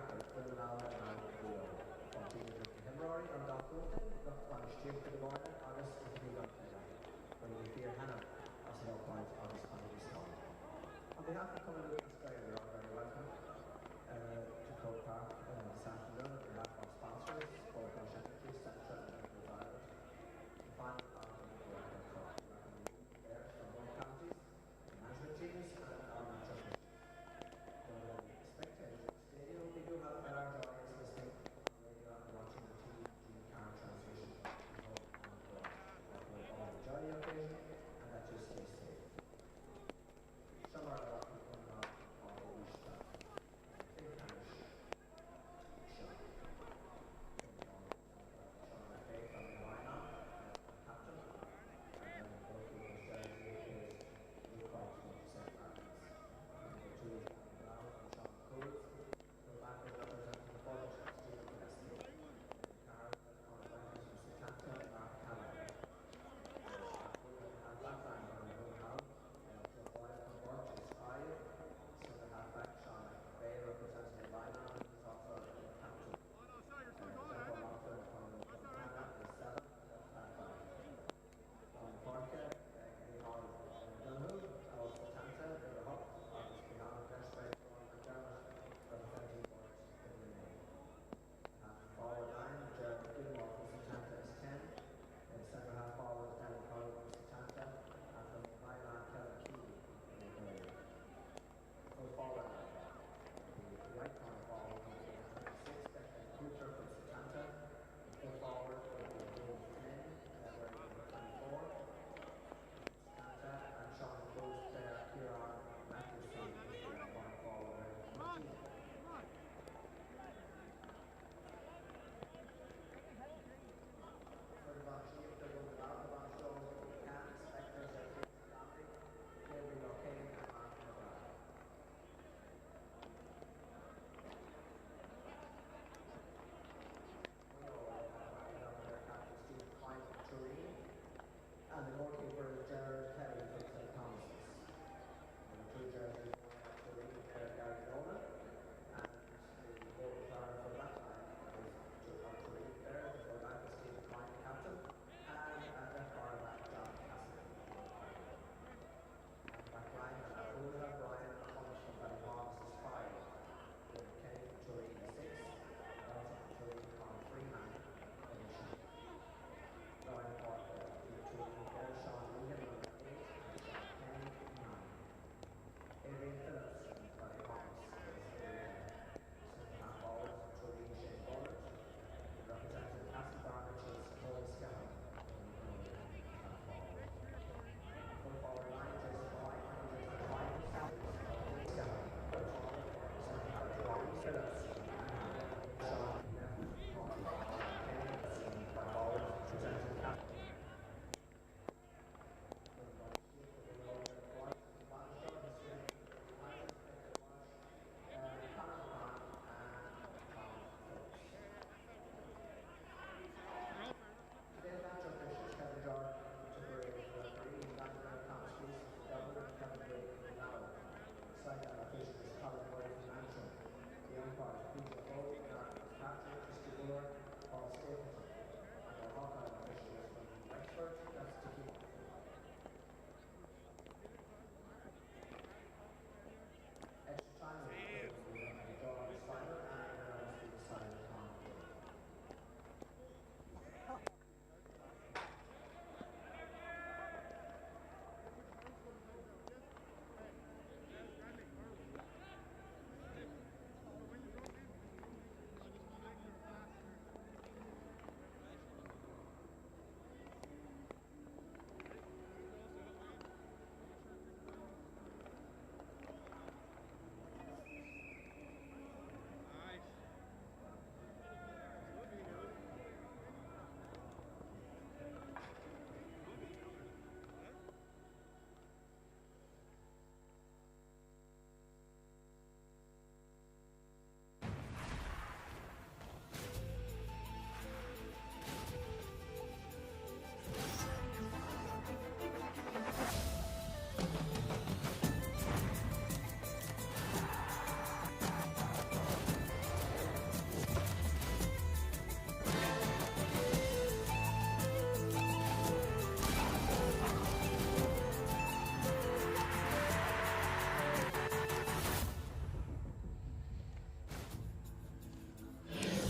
Parker, Gwynlaw and Leo. Continue to Hemrory on Doc Wilton, look on Stream for the morning, August is the League when we fear Hannah, as an point August on this time. On behalf of Common Lucas Sky, we are very welcome to Croke Park this afternoon on behalf of sponsors, both our secretaries, Central and Local Ireland. The final round of the World Cup there from both counties, the management teams and our match spectators at the stadium. We do have a large audience listening on radio and watching the TV car transmission. We hope and all enjoy the occasion and that you stay safe. Some are welcome coming out of the wish that. Big parish.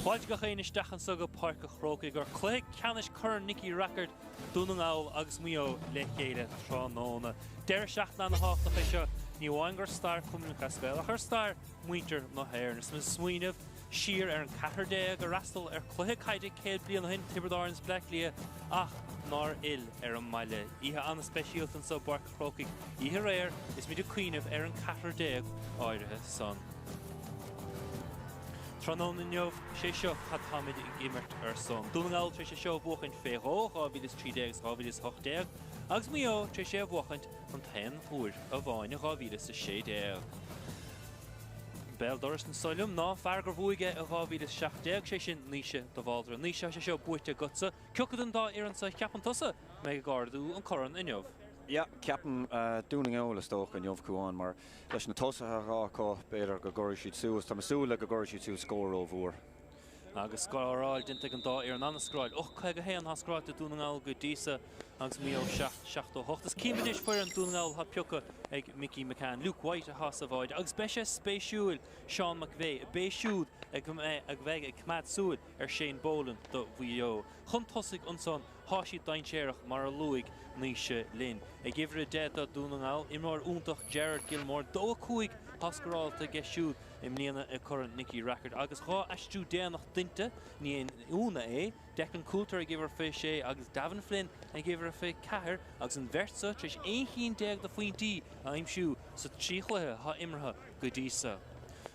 Bhaid go chéine stechan sa go páirc a chróca gur clé ceannis chur Nicky Rackard dúnaáil agus mío le chéile tránóna. Deir seach na háta fé seo ní bháin gur star cumúna spéil a chur star muinter nó hairnas mas smuoineh siar ar an catardé go rastal ar chluthe caiide céad bliana hin Tiberdarns Blacklia ach nár il ar an maile. Ihe anna speisialtan sa barc chrócaigh ihe réir is míidir cuiineh ar an catardé áirithe san. Tránón na neomh sé seo cad hamid i gimmert ar son. Dúnaáil tre sé seo bhuachant féó gábhílas 30 gábhílas 80 agus mío tre sé bhuachant an 10 thuair a bháin a gábhílas sa 60. Bell doras an soilm ná feargur bhuaige a gábhílas 70 sé sin níise do bháildre. Níise sé seo buite gutsa. Ceochad an dá ar an sa ceapan tusa me gardú an choran in neomh. Ja, ceapan dúnaáil is tócha an neomh cuáin mar leis na tosathe rá beidir go gcóir siad suas tá masúla go gcóir siad suas scór ó bhór. Agus scoráil dinta an dá ar an anna scráil. Chuig a héan hascráil a dúnaáil go dísa agus mío 7-8. Is cíimiis fuir an dúnaáil ha peocha ag Mickey McCann. Luke White a has a bhaid. Agus beise spéisiúil Sean McVeigh. Béisiúd ag bheith ag cmad súil ar Shane Boland do bhuio. Chun tosaigh an son háisiad dainséireach mar a luigh níise linn. Ag gifre dead a dúnaáil imráir úntach Gerard Gilmore dó chuig hascráilta geisiúd im líana a current Nicky Rackard. Agus chá eistú déanach dinte ní an úna Declan Coulter a gifre fé sé agus Davin Flynn a gifre fé cahir agus an versa tris 1 da faointí a imsú sa tríchluthe ha imrathe go dísa.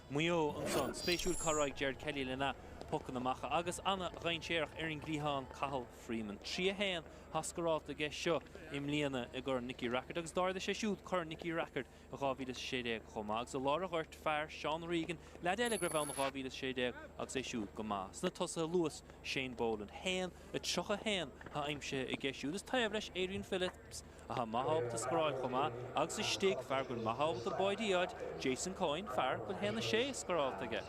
Muo an son spéisiúil carráig Gerard Kelly lena pocan amachcha agus anna reinséireach ar an glíán Cathal Freeman. Trí héan hascaráilta ggé seo im líana a gur Nicky Rackard agus dáir sé siúd chur Nicky Rackard a gábhílas 60 chomá agus a lára ghairt fearr Sean Regan le déile gur bhán a gábhílas 60 agus é siúd go má. Sna tosa Lewis Shane Boland héan a trocha héan ha aimse i ggé siúd is taobh leis Adrian Phillips a ha maithab a scráil chomá agus is stig fearr gur maithab a boidiad Jason Coyne fearr gur héna sé scráilta ggé.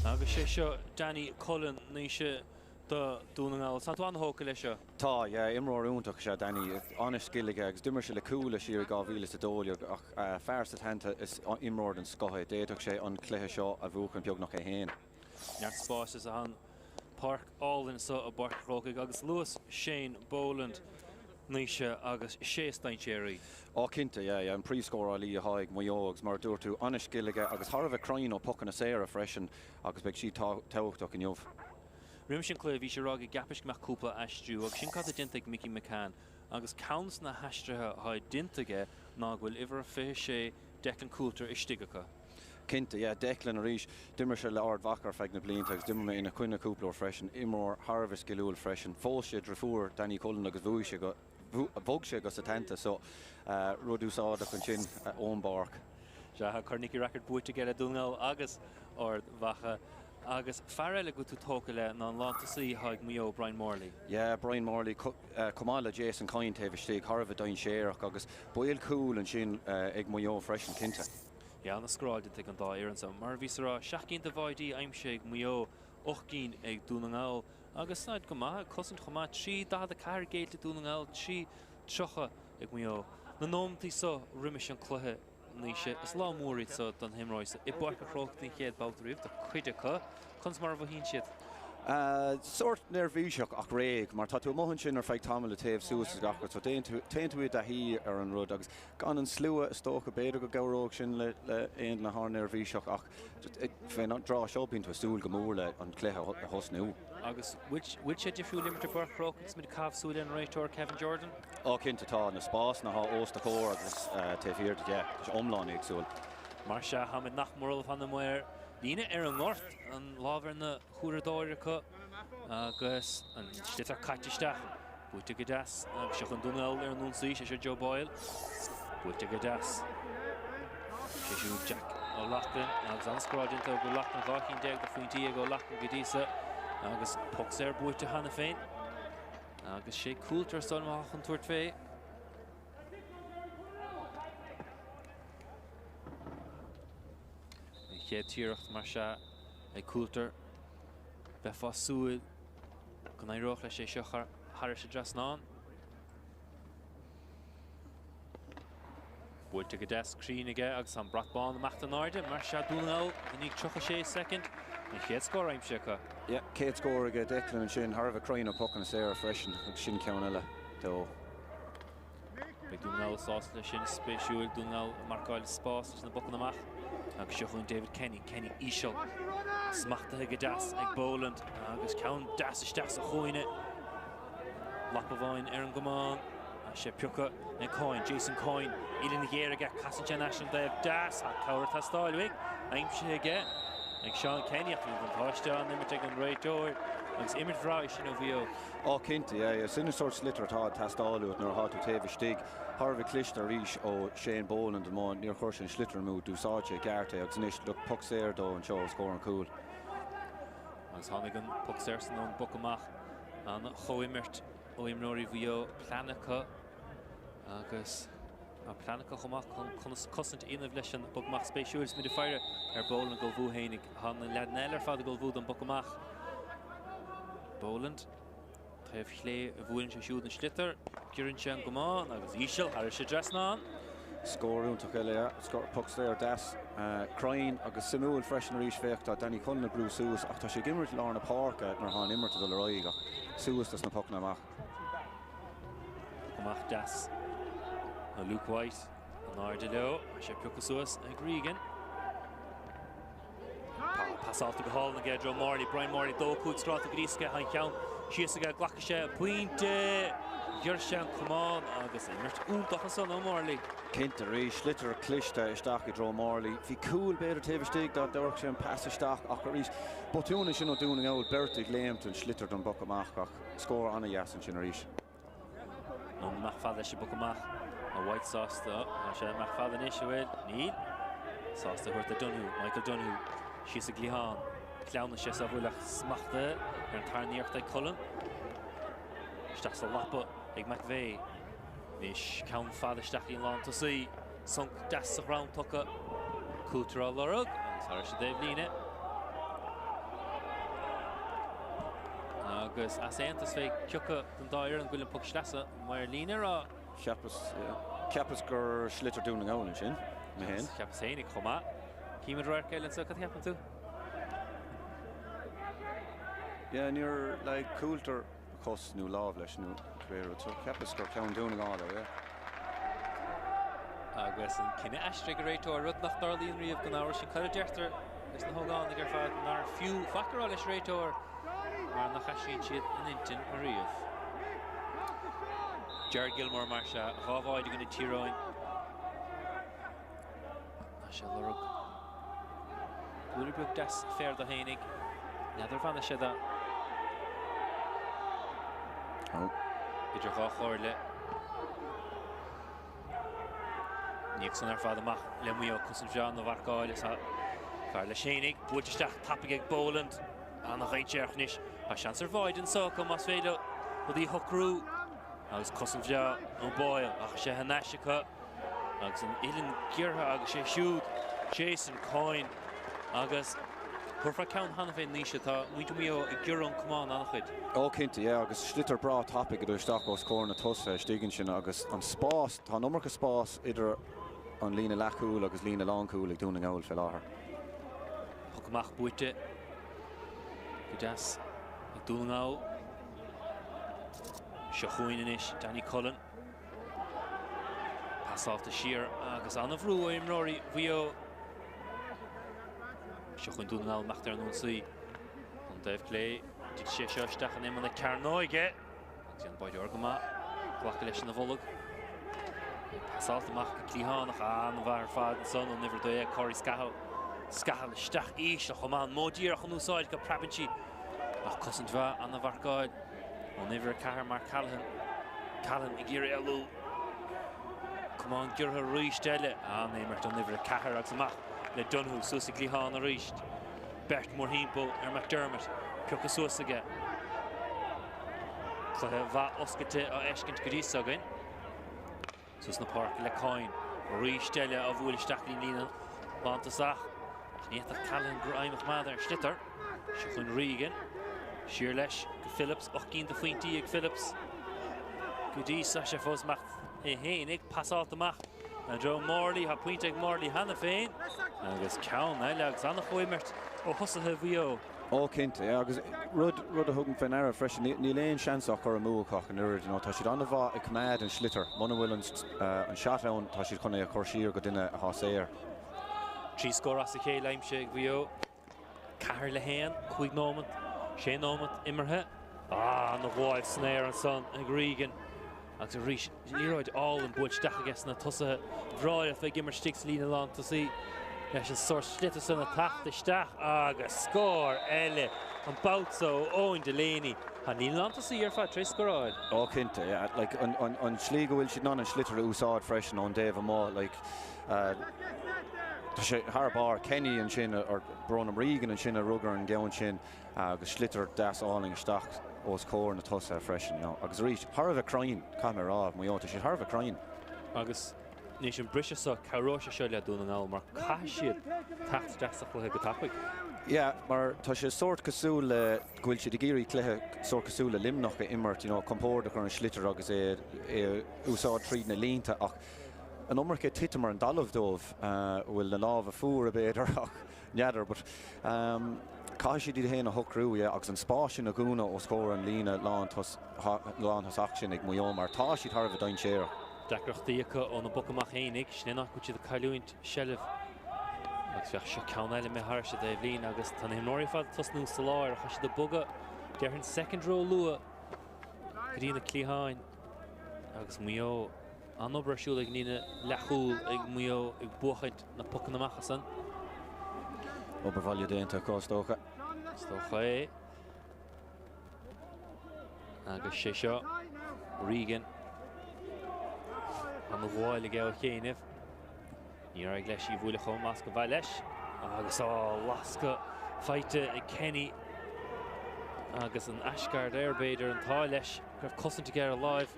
Agus sé seo Danny Cullen níise do dúnaáil san tú an hóca lei seo. Tá, imráir úntach sé Danny anis scilige agus duimir se le cúla siar gábhílas a dóla ach fearr sa tenta is imráir an scothaid. Déadach sé an cluiche seo a bhuachan beag nach é héin. Neart spáis is an Park Alden sa a barc chrócaigh agus Lewis Shane Boland níise agus sé staintéirí. Cinnte, an príomhscóráilí a haig muogus mar dúir tú anis scilige agus thar bheith crainn ó pocan na séire freisin agus beag si teochtach in neomh. Rim sin clé bhí sé rága gapaisc meach cúpla aistriú agus sin cad a dinteag Mickey McCann agus cans na heistrithe ha dinteige ná bhfuil ihar fé sé Declan Coulter istigacha. Cinnte, Declan a ríis duimir se le ard bhachar feag na blianta agus duimir ina cuine cúpla freisin imór Harvest giúil freisin. Fós sé drifúr Danny Cullen agus bhúi sé go bhog sé go sa tenta so rudúsáda chun sin ón barc. Se ha chur Nicky Rackard buite geile dúnaáil agus ard bhacha agus fearrile go tú tóca le ná an látasaí haig mío Brian Morley. Brian Morley cumála Jason Coyne taobh stig Harvard dain séireach agus buil cool an sin ag mío freisin cinnte. Na scráil dinta an dá ar an sam mar bhí rá 7 bhaidí aimse ag mío 8 ag dúnaáil agus snáid go maith cosint chomá 3 da a cair géilte dúnaáil 3 trocha ag mío. Na nómtaí so riimiis an cluthe níise is lá mórí so don himráise i barc a chróchtaí chéad bátaríomh do chuide chu chus mar bhhíonn siad. Sort nervhíiseach ach réig mar tá tú mohann sin ar feidh tamil le taobh suas gachar so téann tú a hí ar an rud agus gan an slua is tócha beidir go gabhróg sin le aon le thar nervhíiseach ach féin drá seopinn tú súil go mór le an cléthe a thosnú. Agus which sé difriú limite barc chróchtas mid cabhsúil an réiteoir Kevin Jordan? Cinnte tá na spás na ósta cór agus taobhíir is omláin agsúil. Mar se hamid nach mórlah hanna muir líine ar an ngort an lábhar na chuairdáiricha agus an stitar caitisteach buite go deas agus seach an dúnaáil ar an núnsaí sé Joe Boyle buite go deas sé siú Jack ó Lachlan agus an scráidinta go Lachlan 10 de faointí go Lachlan go dísa agus pocs ar buite hana féin agus sé Coulter son amach an tuairt fé. Chéad tíreacht mar se ag Coulter bheith fásúil go éireach leis sé seo thar sé dras ná. Búilte go des críneige agus an bratbán amachta náide, mar se dúnaáil in 36 second. An chéad scór aimse go. Yeah, Kate score go Declan and sin Harvey crying up pucking us there freshen sin count do. Big dúnaáil sás le sin spéisiúil dúnaáil marcáil spás na bucan amach. Agus seochún David Kenny Ishel. Smachta go das ag Boland agus ceann das isteach a chuoine. Lappaváin an gomán. sé piúcha na Coyne, Jason Coyne, ilin géirige Castle National Day das a cowr tá stáilwig. Aimse ige ag Sean Kenny ach an táiste an imime an réitor agus imime vrá sin ó bhío. Ó cinnti, sin sort slitter tá tastáú nar háú taobh stig. Harvey Clister ríis ó Shane Boland an máin níor chuir sin slitter mú dúsáte garte agus níos le puck séir dó an seo scór an cool. Agus tháinig an puck séir san an buc amach an choimirt ó imróí bhío Planacha agus Planacha chumach chun cosint inamh leis an buc amach spéisiúils mid feire Boland go bhúhénig han an lead neilir fád go bhúd an buc amach. Boland Taobh chlé a bhúinn sé siúd an slitter, Kieran sé an gomán agus Ishel ar sé dres ná. Scóirúntaach eile, puck séir das, Crying agus simúil freisin a ríis fécht a Danny Cullen na brú suas ach tá sé gimmert lá na parka nar há immert a roiig ach suas tas na puck na amach. Amach das a Luke White an áirde leo, sé piúcha suas ag Regan. Passáilta go hall na Gedro Morley, Brian Morley dó cúd stráta grísca hain ceann síos a ghlacha sé puinte Gheir sé an cumán agus imirt úntach san ó Morley. Cinnte rí slitter cliste isteach i Dro Morley. Bhí cool beidir taobh stig dá dúirt sé an pass isteach ach a rís. Botúna sin ó dúna gáil bertig léimt an slitter don buc amach ach scór anna jasan sin a rís. Nó mach fad leis buc amach a White sásta a sé mach fad an éis bhfuil níl. Sásta chuirt a Donú, Michael Donú, síos a glíhán. Cleanna sé sa bhfuilach smachta ar an tarníocht ag Cullen. Isteach sa lappa ag McVeigh. Nis ceann fad isteach íon lán tosaí. Sunk das a round tucha cútear á lorug agus thar sé Dave líne. Agus as éantas fé ciucha den dáir an ghuileann puc slasa mar líne rá. Ceapas gur slitter dúna gáilin sin. Ceapas hénig chumá. Cíimid roiir céileann sa cad heapan tú? Yeah, near like coulter cost new love leis nu queer so ceapas gur ceann dúna gáil Agus an cinenne eistre go réitor rud nach darlíonn riomh go áir sin chuir deirtar leis na hógáin gur fad nar fiú factorá leis réitor mar nach eisíonn siad in intin a riomh. Jared Gilmore mar se hábháid gona tíráin. Na se lorug. Búribúg des fér do hénig. Neidir fanna sé da. Idir gá chóirle. Níochsan ar fad amach le muo cosint bhean na bharcáil is fear le sénig, búilteisteach tapig ag Boland an nach réiteachnis a seans ar bhaid an socha mas féile ó dí hocrú agus cosint bhean ó báil ach sé hanáisicha agus an ilin ggheartha agus sé siúd Jason Coyne agus Churfa ceann hanna fé níise tá muinte mío i gcurann cumán annach chuid. Ó cinnte, agus slitter brá tapig idir isteach ó scór na tusa stígann sin agus an spás, tá numarcha spás idir an lína leachúil agus lína lánúil ag dúna gáil fel láthair. Puc amach buite go das ag dúna gáil. Seo chuoine inis Danny Cullen. Passáilta siar agus anna bhrú imróí bhío Seo chuin dúna gáil meachtar an úsaí. An Dave Clay dí sé seo isteach an imime na Carnoige agus an baid orgama ghlacha leis na bholog. Passáilta amach go clíhánach an bhar fad an son an nifir dói Corey Scahill. Scahill isteach ís a chumán módíar an úsáid go prabintí ach cosint bheith an na bharcáid an nifir cahar mar Callahan. Callahan i ggéir eilú. Cumán ggheartha ríist eile an éimirt an nifir cahar agus amach le Dunhu suas i glíhán a ríist. Bert mór hímpó ar McDermott piúcha suas aige. Chluthe bheith oscaite á eiscint go dtí againn. Sus na park le Coyne ríist eile a bhfuil isteach lína lántasach. Níochtach Callahan gur aimimech mad ar slitter. Se chun Regan. Siar leis go Phillips, 8 faointí ag Phillips. Go dtí sa sé fós meach é hénig passáilta amach And Joe Morley, ha Puinte Morley Hannah Fain. And it's Cowan, Alex Anna Hoimert. Oh, Hustle Havio. Ó cinnte, agus rud a thugann féin air freisin ní léon seansach ar a múachach an uird, tá siad anna bhá ag cumad an slitter, mana bhfuil an seat ann tá siad chuna a chuirsír go duine a háséir. Trí scór as a cé leimse ag bhío. Cahir le héan, chuig nómant, sé nómant imirthe. Na bháil snéir an son ag Regan. Agus a rís, níróid all an búid steach agas na tusa bhráil a bheith gimar sticks lína lán to sí. Leis an sór slitter san a tachta steach agus scór eile an Bautso Owen Delaney. Ha ní lán to sí ar fa trí scóráid. Ó cinnte, like an slí go bhfuil siad ná an slitter úsáid freisin ón Dave Amá, like tá sé Harbar Kenny an sin ar Bronam Regan an sin a rugar an geann sin agus slitter das áling steach os cór na tusa freisin agus rís Harveh crying camera mé tá sé Harveh crying agus ní sin brise sa caróise seo le dúna ná mar caiisiad tacht deach chuthe go tapig. Ja, maar tá sé sort cosú le gúil siad géirí cléthe sort cosú le limnach immert, compórda chu an slitter agus úsáid tríd na línta ach an ommerke titamar an dalamh dómh bhfuil na lámh a fuair a béidir ach neadidir, but caiisiad iad héana a thucrú agus an spáisisin a gúna ó scór an lína lán has action ag muom mar tá siad Harveh dain séir. Decrochtaíocha ó na bocamach hénig, snénach go siad a caiúint sellh. Agus bheith se ceann eile mé thar siad a bhlín agus tá himóí fad tosnú sa láir a chaisiad a buga dearhann second row lua grína clíháin agus muo an obair ag nína lechúil ag muo ag buchaid na pucan amachcha san. Obair bhaile déanta cóstócha. Stócha é. Agus sé seo Regan an bháil ag eo chéanamh. Níor ag leis í bhuaile chum as go bhaid leis. Agus lasca feite ag Kenny agus an Ashgard airbaidir an tá leis gribh cosanta gar a live.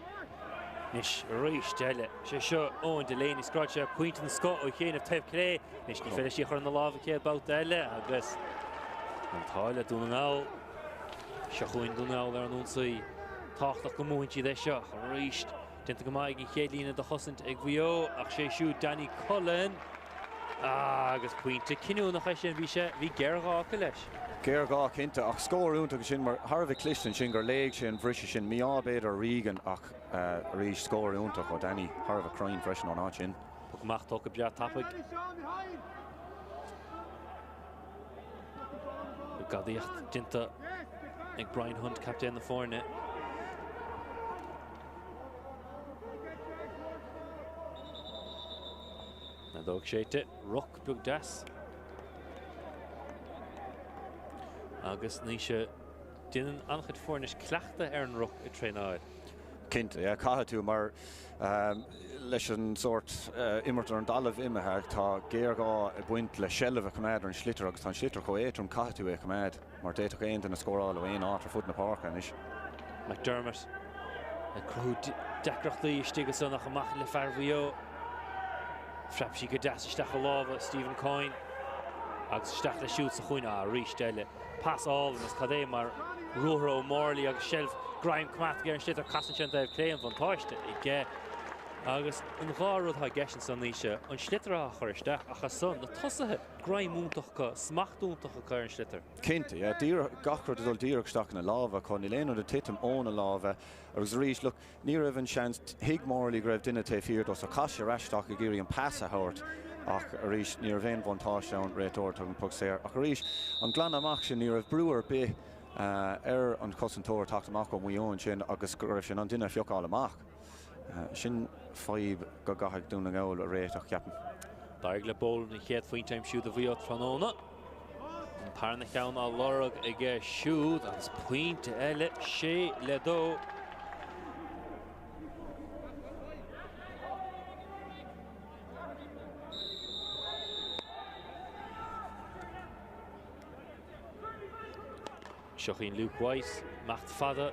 Nis rís deile sé seo Owen Delaney scráilte puinte na scó ó chéanamh taobh cré. Nis ní féidir sí chur na lámh cé bát eile agus an táile dúna ngáil. Se chuin dúna ngáil ar an únsaí táchtach go múintí de seo rís. Dinta go maith ag chéadlína do chosint ag bhío ach sé siú Danny Cullen agus puinte cinú nach sin bhí geargá go leis. Geargá cinnte ach scóirúnta go sin mar Harveh Clifton sin gur léig sin bhrisise sin míábéidir Regan ach rís scóirúnta go Danny Harveh crying freisin an áit sin. Pugmach tó go beat tapig. Gadíocht dinta ag Brian Hunt captain na fórne. Na dóg séite, Rock bug das. Agus ní se duine anchad fórnis cleachta ar an Rock i trénáid. Cinnte, caithe tú mar leis an sort immert ar an dalamh imethe tá géargá i buint le sellh a cumad ar an slitter agus tá slitter có éitrum caithe tú cumad mar déach aonanta na scóráil ó aon áit ar fut na páirce is. McDermott a cruú decrochtaí istígus san nach amach le fearbhío. Frap sí go deasisteach a lábha Stephen Coyne agus steach le siút sa chuine a rís deile. Pass all in is cadé mar Ruair Morley agus shelf Graham Cmat gar an slitter casan sin Dave Clay an van táiste i gé. Agus an gháród ha gesin san níise an slitter a chuir isteach a chasan na tosathe Graham múntacha smachtúntacha chuir an slitter. Cinnte, gachrod dul díreachsteach na lábha chun i léanú de titim óna lábha agus rís look ní raibh an seans hiig Morley greibh duine té fiúr dos a caiise reisteach a géirí an passa hort ach a rís ní raibh féin bhaintáiste an réitóir an pug séir ach a rís an glan amach sin ní raibh breúir be ar an cosantóir tacht amach go muón sin agus go raibh sin an duine fiogáil amach. Sin fáib go gatheadh dúna ngáil a réiteach ceapan. Dair le ból na chéad faointeim siúd a bhíod tróna. An páirna cheann á lorug ag siúd agus puinte eile sé le dó. Seochaín Luke Weiss, macht fada.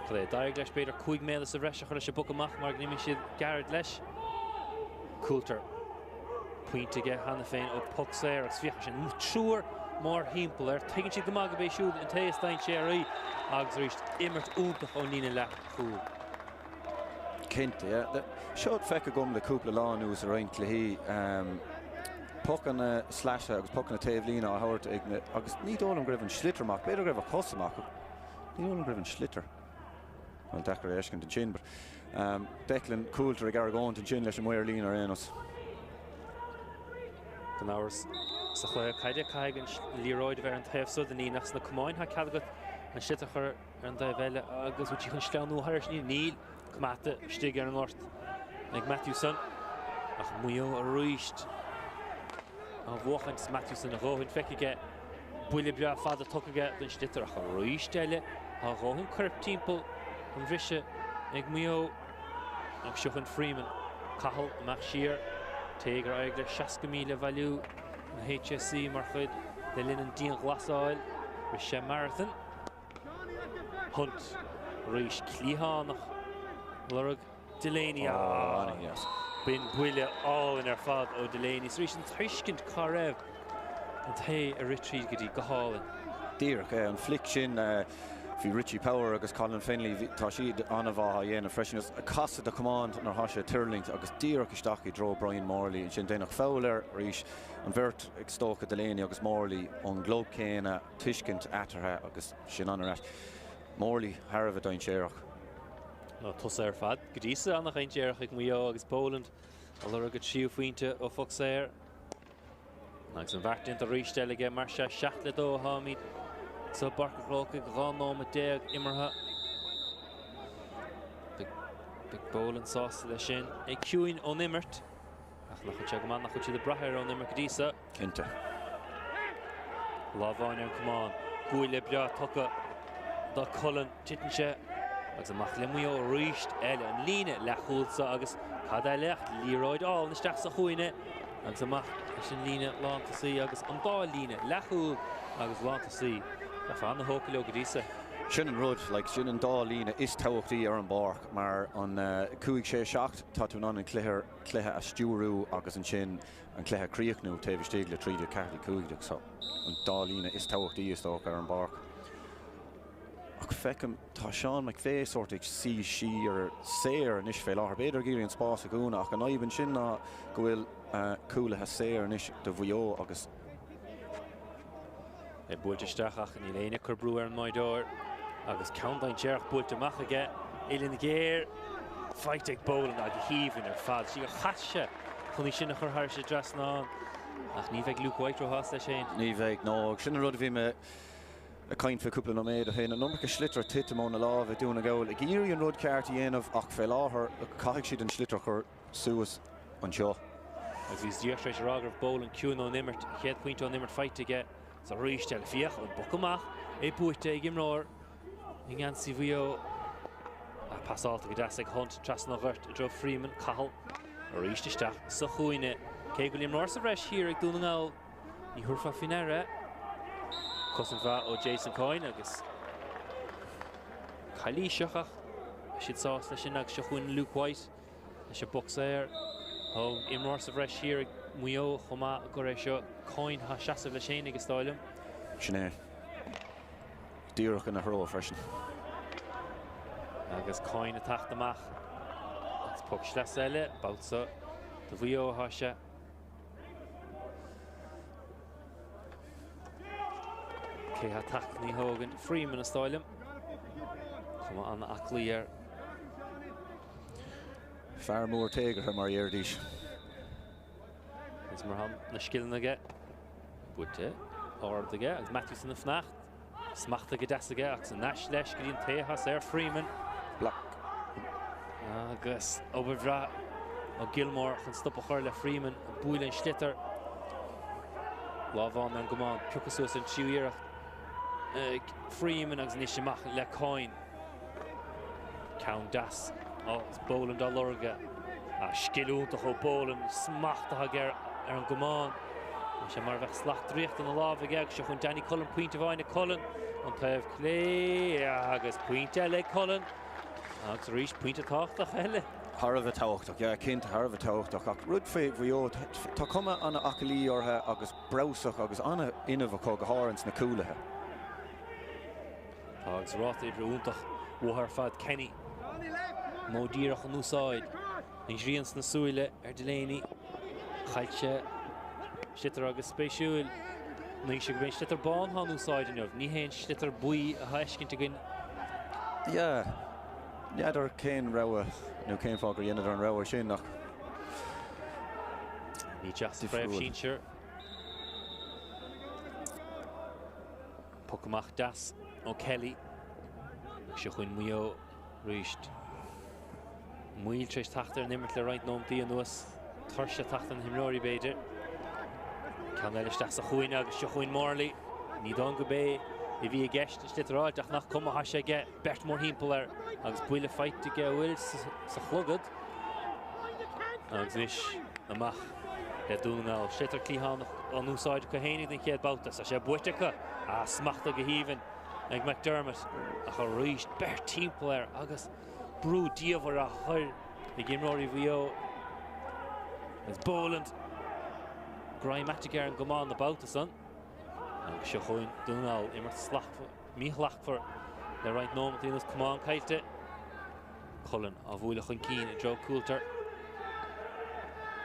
Chlé dair leis beidir 5 méile sa bhreis a chuir sé buc amach mar gníimi siad Garrett leis. Coulter puintige hanna féin ó puc séir agus bhíocha sin trúr mar hímpel tagann siad go maith go bé siúd an taobh stein sé arí agus rist immert úntach ó lína le chúl. Kent, yeah. Showed fecca gum the cúpla lá nús a rein cluhí. Puckan slash agus puckan a taobhlína a hauirt ag agus ní dólam gribh an slittermach, beidir gribh a cosamach. Ní dólam gribh an slitter. Well, dechar eiscin den chin, but Declan cooltar ag Aragón den chin leis an muir lína ar énos. Den áras sa chuir caiide caigan líróid bhar an taobh sud ní nach na cumáin ha ceagat an slitter chur an da bheile agus bhí chun sleanú hairs ní níl cumata stig ar an ort. Ag Matthewson ach muo a roist. An bhchant Matthewson a rohin feicige buile bra fada tucaige den slitter ach a roist eile a rohin curb timppel an bhrise ag muo ag siochan Freeman cahal amach siar Tegar aigle 60 míle valú an HSC mar chud le linn an dín glasáil ri sé marathon. Hunt rís clíhánach lorug Delaney Yes. bin buile all in ar fad ó Delaney. Rís an tuiscint caribh an té a ritríd go dtí goháin. Díreach an flic sin hí Richie Power agus Colin Finley tá siad anna bhatha dhéanamh freisin a casa de command nar thoise Tirling agus díreach isteach dro Brian Morley sin déanach fowler rís an bhirt ag stócha Delaney agus Morley an glob céine tuiscint atartha agus sin anarát. Morley Harvah dain séireach. No tusa ar fad go dísa annach ein déireach ag Mayo agus Poland a lura go siú faointe ó Foxéir. Agus an bhartint a rísteige mar se 7 le dó hámid sa barca glóca gánóm a déag imartha. Big Poland sásta le sin ag ciúin ó nimmert. Ach nach chute go man nach chute de brathir ó nimmert go dísa. Cinnte. Lábháin an cumán. Gúile bra tucha dá Colin Tittense. Agus amach le muo ríist eile an líne lechúilsa agus cad é lecht líróid all na steach sa chuoine. Agus amach sin líne lánta sí agus an dá líne lechúil agus lánta sí. A fan na hóca le go dísa. Sin an rud, sin an dá lína is táhachtaí ar an barc, mar an cúig sé seacht tá tú an cluthe a stúrú agus an sin an cluthe críochnú taobh stig le tríide cartí cúigdeach so an dá lína is táhachtaí is tóch ar an barc. Ach fecum tá Sean McVeigh sort ag sí ar séir níos fé láthar beidir géirí an spás a gúna ach an aibhann sin ná go bhfuil cúlathe séir níos do bhuió agus Búilte steachach ní léine chur brú ar an maiddóir agus countdain tearach búilte amach aige Éileann Géir fight ag Poland ag híomhann ar fad sí go chaise chun í sinna chur thir sé dras ná ach ní bheith Luke White ó has lei sin. Ní bheith ná sin an rud bhí me a caint fe cúpla nó méid a héna numcha slittar titamón na láh dúna gáil ag írí an rud ceart dhéanamh ach fé láthair caiigh siad an slittar chur suas an seo. Agus bhís díochtreis rágrah Poland ciún ó nimmert chéad pointe ó nimmert fight aige sa ríistel fioch an bucamach é buite ag imráir i ngansaí bhuió a pasáilta go deas ag Hunt tras na bhirt a dro Freeman cahal a ríisteach sa chuoine cé go imráir sa bhreis hir ag dúna ngáil ní thuirfa finéire cos an bheith ó Jason Coyne agus chailí seochach siad sás leis sin agus se chuin Luke White leis se Boxéir ó imráir sa bhreis hir ag muo chumá go rééis seo Coyne ha seasamh le sin agus stáilm. Sinné. Díreach in a thró freisin. Agus Coyne a tacht amach. Agus puc sleas eile, báutsa do bhuió ha se. Cé ha tacht ní hógan Freeman a stáilm. Cuma an aclaí ar. Fear mór téige mar dhéirdís. Is mar ham na skillan aige. Buite ard aige agus Matthewson a fnacht. Smachta go deas aige agus an neis leis go dtíon téhas ar Freeman. Black. Agus oberbhra ó Gilmore chun stoppa chuir le Freeman a búil an slittar. Lábháin an gomán puchasús an tíúíireach Freeman agus níos amach le Coyne. Count das ó Poland á lorga. A skillúnta cho Poland smachta aige ar an gomán. Se mar bheith slachtríocht an lábh aige se chun Danny Cullen puinte bháinna Cullen an taobh clé agus puinte le Cullen agus rís puinte táchtach eile. Harvah táhachtach, cinnt Harvah táhachtach ach rud fé bhuió tá cuma anna acalaí ortha agus brosach agus anna inmh có go hárans na cúlathe. Agus ráta ibre úntach bhthar fad Kenny Mó díreach an úsáid. Nís rians na súile Delaney. Chailte Slitter agus spéisiúil. Ní sé go bhain Slitter bán an úsáid inmh. Ní héin Slitter buí a haiscinnte gin. Yeah. Neadidir cén raibh nó cén fágur dhéanaidir an raibh sin nach. Ní just fréibh sínsir. Pucamach das ó Kelly. Se chuin muo ríist. Muil treis tachtar nimmert le right nómtaí an nuas. Thuirse tachtar an himráí beidir. Ceann eisteach sa chuin agus se chuin Morley. Ní don go bé I bhí a gceist Slitteráid ach nach cuma ha sé ge bert mór hímpel agus buile feite ge bhfuil sa chlogad. Agus is amach le dúnaáil Slitter clíán an úsáid go héananig den chéad bautas a sé buitecha a smachta go híhann ag McDermott a chu ríist bert timppel agus brú díomhar a chuir I gimráí bhío. It's Boland. Graham Matigar an gomán na bautas an. Agus se chuin dúnaáil immert míchlach for le right nómtaí nas cumán cailte. Cullen a bhúla chun cín I Joe Coulter.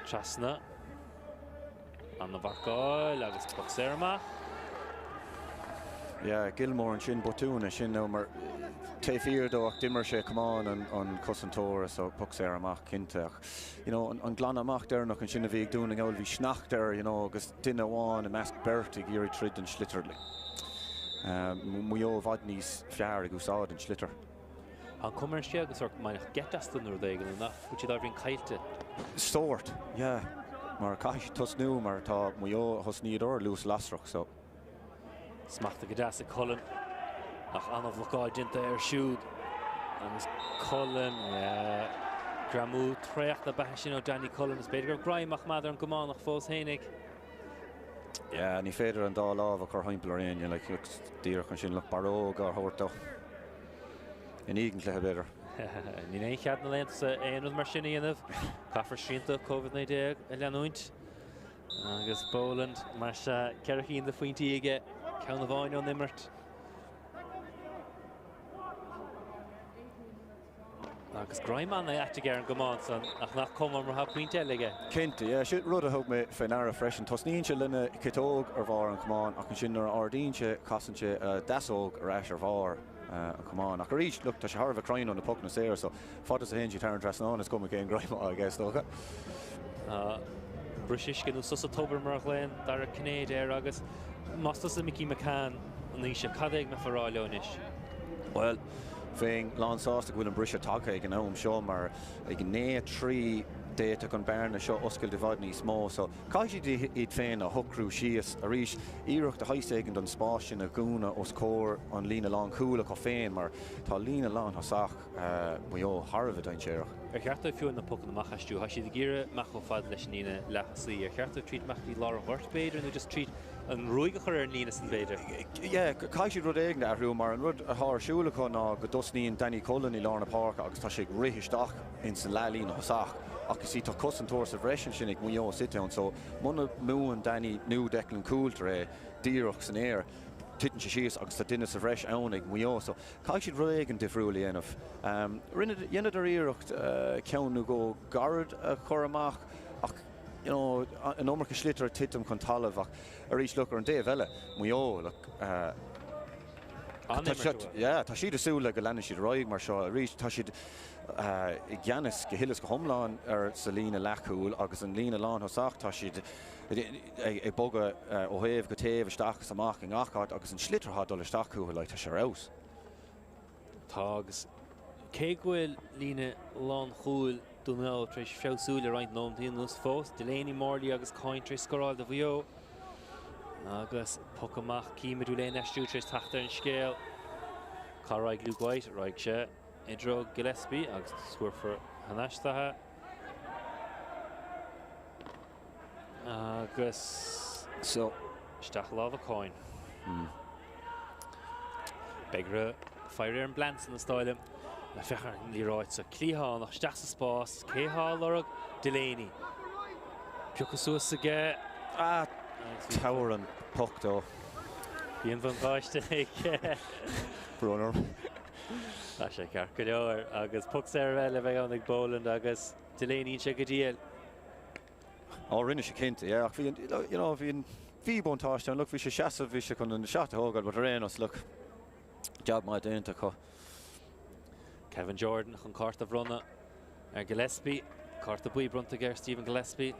Trasna. An na barcáil agus Puxerma. Yeah, Gilmore an sin botúna sin nó mar taifír dó ach dimmer sé cumán an cosantóra so Puxer amach cinnteach. You know, an glan amach der nach an sin a bhíh dúna gáil bhí snacht der, you know, agus duine bháin a measc bert I géirí trid an Slitterli. Muo bhad níos fear ag úsáid an Slitter. An cumar sé agus or mainach getastan ar dhégan nach futi dar bhín cailte. Stort, yeah. Mar caiith tosnú mar tá muo hosníad or lús lasrach so. Smachta go deas a Cullen ach anmh bhlocáid dinta siúd agus Cullen gramú tréocht a bathe sin ó Danny Cullen is beidir gur Graimach maidir an gománach fós hénig. Yeah, ní féidir an dá láh a chu haimpel ar aon, like díreach an sin le baróg ar thuirtach. In ígan le beidir. Ní éon chead na lenta sa éonad mar sin íanamh. Caithfar srianta COVID-19 a leanúint. Agus Boland mar se ceiricín de faointí aige ceann na bháin ó nimmert. Agus Graiman a gur an gomán san ach nach cumar mar ha puinte aige. Cinnte, yeah, si rud a thug mé féinara freisin. Tosníonse linne citóg ar bhar an cumán ach an sin ar ardínse casanse dasóg ar eis ar bhar an cumán. Ach ríis, look, tá sé Harbh crain on the puck na séir, so fad is a hen si tar an trasnán is goma cén Graimach I guess, dócha. British gan ús October mar léin dar a Cnéad agus Mastas a Mickey McCann an ní sé cadéag na faráileonis. Well, féin lánsásta bhfuil an brise take ag an am seo mar ag né trí déta an bearna seo oscail de bhad níos mó, so caiisiad iad féin a thucrú síos a ríis íireacht a haisteigh an spásin a gúna os cór an lína lán cúla go féin mar tá lína lán hasach muo Harbh dain séireach. Cheartta fiúin na pucan amachchaistú, ha siad gíire meach ó fad leis nína lechasaí. Cheartta tríd meachtaí lára hort beidir nó just tríd an roiige chur ar lína san beidir. Yeah, caiisiad rud éagna arú mar an rud a thsúla chun ná go dusníon Danny Cullen I Lárna Park agus tá sé rihisteach in san lelína hasach. Agus í tá cosantóir sa bhreisin sin ag muo sitán, so muna múan Danny nu Declan Coulter díreach san éir. Titan sé síos agus tá duine sa bhreis ann ag muo, so caiisiad rud éigean difriúla dhéanamh. Rinne dhéanaidir íireacht ceannú go garad a chur amach ach you know, an ómarcha Slitter titam chun talamh ach a rís luchar an déobh eile muo tá siad asúla go leanna siad roiig mar seo a rís tá siad I gceannas go hilas go thomláin ar sa lína lechúil agus an lína lán thosaach tá siad ag boga ó thaobh go taobh isteach amach in gachát agus an Slittertha dul isteach chuúil le tá sé rás. Tá agus cé bhfuil lína lán chúil dúnaáil treis feabhsúla roiint nómtaí nús fós, Delaney Morley agus Coin treis scoráil de bhío. Agus pucamach cíimeadú léon eistú treis tachtar an scéal. Cá raig Luke White, raig sé Idro Gillespie agus scuirfar hanaisteatha. Agus so isteach lámh a Coin. Beagre feir ar an blans na stáilm. Le fechar líráid sa clíán nach isteach sa spás, céhá lorug Delaney. Pioccha suas aige. Tower an puck dó. Bhíon bhain gáiste ag Brunner. Tá sé cear go leor agus puc sé eile bheith annig Boland agus Delaney sé go díal. Ó rinne sé cinnte, ach bhíon bhí bontáiste, look bhí sé seaamh bhí sé chun an seaachta hógáil, but réanos, look, job mai déanta chu. Kevin Jordan chun carta bhronna Gillespie, carta buí brunta gur Stephen Gillespie.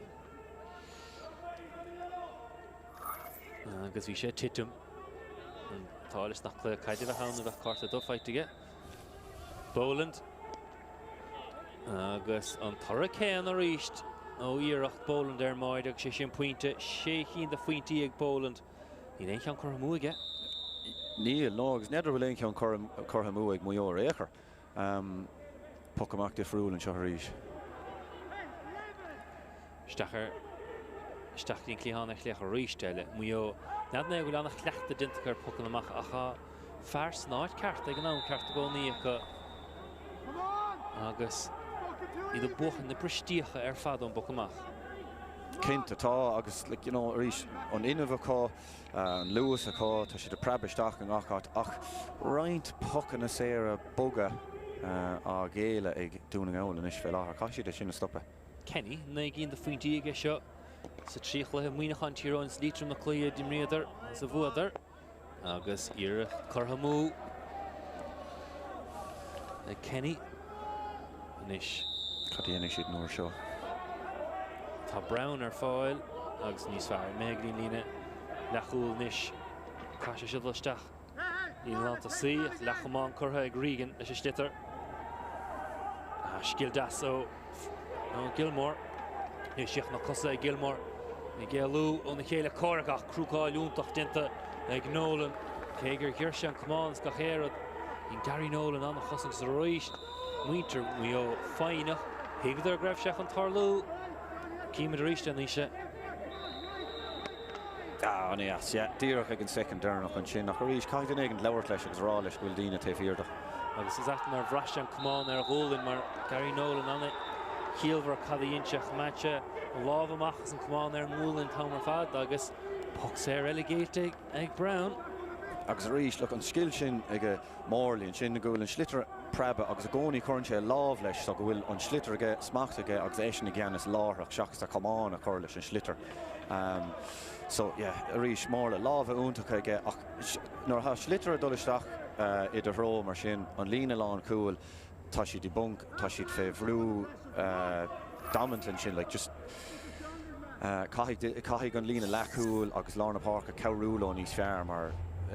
Agus bhí sé titum. Tális nach le caiidir bheith hána bheith carta dófhaigtige. Boland. Agus an Torricane a ríist ó íireacht Boland maid agus sé sin puinte séchín de faointí ag Boland. Ní éon chean chur múige. Níl, no, agus neidir bhfuil éon chean chur mú ag muo éair. Puc amach de friúil an seo ríis. Stachín clíhanna chléach a ríisteile. Muo nad na bhfuil annach chleachta dinta gur puc amach acha fears náid ceart ag an ná ceart go ní agus í do buchan na bristíocha fad an buc amach. Cinnte tá agus ríis an inmhá an luas aá tá si de prebisteach an gachát ach roiint pucan na séra boga a géile ag dúna gáil is fé láthair caiisi de sinna stoppe. Kenny, na gin de faointí aige seo sa tríochla muoinechan tíráin slítrum na clí dim riadar sa bhuadar agus iar chortha Kenny Nish. Cadíana siad nuair seo. Tá Brown fáil agus níos fearr méaglín líne lechúil níos caiise siad leisteach. Íon láta sí lechamán chortha ag Regan leis slitar. Sciil das ó Gilmore. Níos seach na cosa ag Gilmore. Ní géalú ó na chéile córaach crúcáil úntaach dinta ag Nolan. Cégur Girshan Commands go chéad. In Gary Nolan an na chosang sa roiist. Muinter mí ó fáinach. Higadar greibh seach an tarlú. Cíimid ríiste níise. Níos, díreach ag an second dernach an sin nach ríis caiidir ag an leabhar leis agus rá leis bhfuil dína taobhíordach. Agus is atan ar bhreastean Comán ar ghólinn mar Gary Nolan anna Chialbhar cadíonseach matcha lámh amachchas an Comán ar múlinn tamar fad agus puc sé relegéite ag Brown. Agus ríis le an skill sin ag a mórlíonn sin na gúil an slitar prebe agus a gcónaí chuann sé lámh leis so go bhfuil an slitar aige smacht aige agus é sin gceannas láthach seachas a Comán a chuir leis an slitar. So, a ríis mórla lámh úntaach aige ach nuair tha slitar a dul isteach idir ró mar sin an lína lán cúil tá siad i bunk, tá siad fé bhrú damantlin sin, like just caithigh an lína leachúil agus lána páirc a ceúil ó níos fearr mar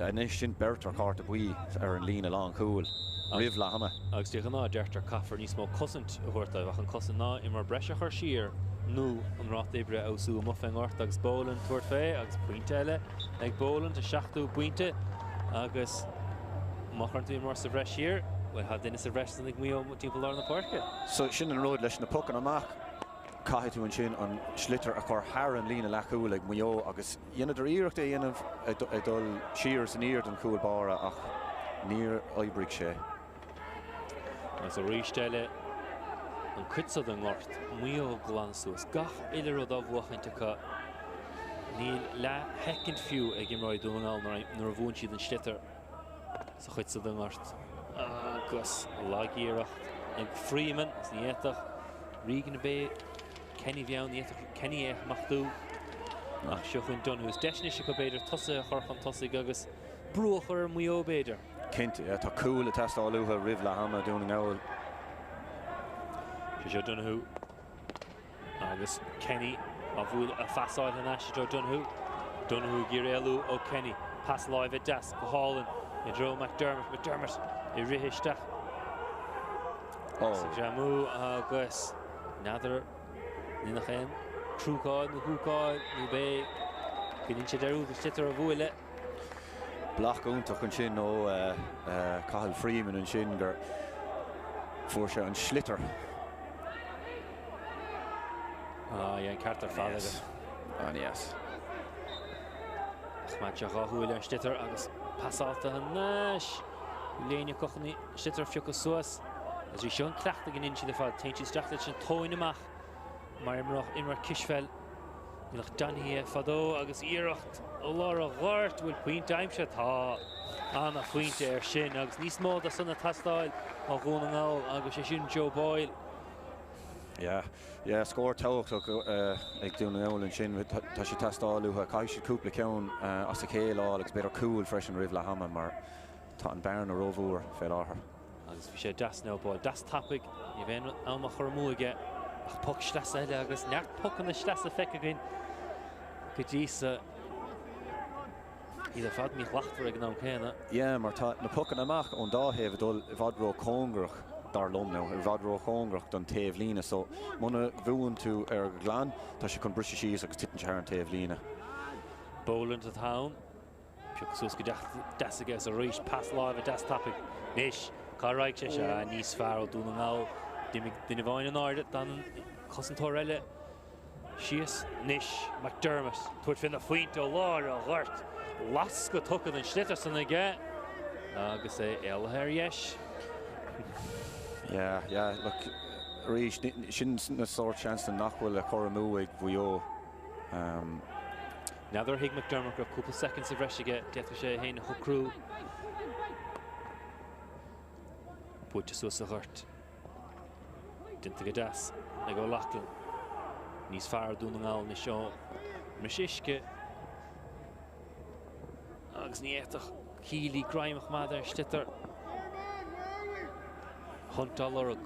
inis sin bertar carta buí ar an lína lán cúil. Rih le hama. Agus tíocha ná deirtar caafar níos mó cosint a chuirta bach an cosan ná imar breise chuir siar nó an rát ébre ausú muffing ort agus Boland tuairt fé agus puinte eile ag Boland a seachtú puinte agus machart mar sa bhreis siar bhfuil ha duine sa bhreis san ag mío timpeall ar na páirce. So sin an róid leis na pucan amach caithú an sin an slitar a chur thar an lína leachúil ag muo agus dhéanaidir íireachta dhéanamh ag dul siar san íard an cúil bára ach níor oibrig sé. Agus a ríisteile an cuitsad an ort muo glansús gach ile rud á bhuachainte níl le hecinn fiú ag imráid dúnaáil nuair bhún siad an slitar sa chuitsad an ort. Agus lágíireacht ag Freeman is níéach Regan bé Kenny bheann Kenny é machtú ach seo chun Donús deisne se go beidir tosa chorchan tosa agus brúchar muo beidir. Cinnte, tá cool a testáúthe rih le hama dúna gáil. Seo Donahue agus Kenny a bhfuil a fasáil an eiste Joe Donahue gíréalú ó Kenny pas láimh das go hálan i dro McDermott i rihiisteach. Jamú agus nádar ní nach chéim trúcáid nó húcáid nó bé gníonn sé deirú go slitar a bhuaile. Blach úntaach an sin ó Cathal Freeman an sin gur fuair sé an slitar. An cartar fáile. Yes. Matcha ráthúil an slitar agus pasáta an náis. Léine cochaní slitar fiúcha suas. As bhí seo an cleachta gin inse de fád taintí stracht sin tóin amach mar imar Kisfell nach Danny fadó agus íireacht ó lá a gháirt bhfuil puinte aimse tá Anna Fuinte sin agus níos mód a sanna tastáil á gún an gáil agus sé sin Joe Boyle. Yeah, score toach ag dún an gáil an sin tá sé tastáilú a caiise cúpla ceann as a chéile agus beidir cool freisin rih le hama mar tá an bearn a rómhúr fé láthair. Agus bhí sé das nó Boyle, das tapig i bhéin am a chur múige ach puck stas eile agus neart puck an na stas a feic agin go ddísa iad a fad mí chhlaachtar ag ná chéine. Yeah, mar tá na puck an amach ón dáhéh dul bhadró cóngrach dar lom now, bhadró cóngrach don taobh lína, so muna bhuain tú ar go glan tá sé chun brisi síos agus titan tear an taobh lína. Boland a town. Piúchas go das a gas a ríis pass láimh a das tapig. Nis, cá raig sé se níos fearr ó dún an gáil duine bháin an áirde dan cosantóir eile síos Nis McDermott tuair fin a faointe ó láir a ghairt las go tucad an slitar san aige agus é eiltheir yes. Yeah, look, ríis sin na sort chance na nachhfuil a choramú ag bhuió. Neadar hiag McDermott go cúpla seconds a bhreisige deathar sé héin a chucrú. Búte suas a ghairt. Dinta go das ag ó lachlan. Níos fearr dún an gáil na seo mar siisce. Agus ní éitach cílí graimach maidir stitar. Huntal org.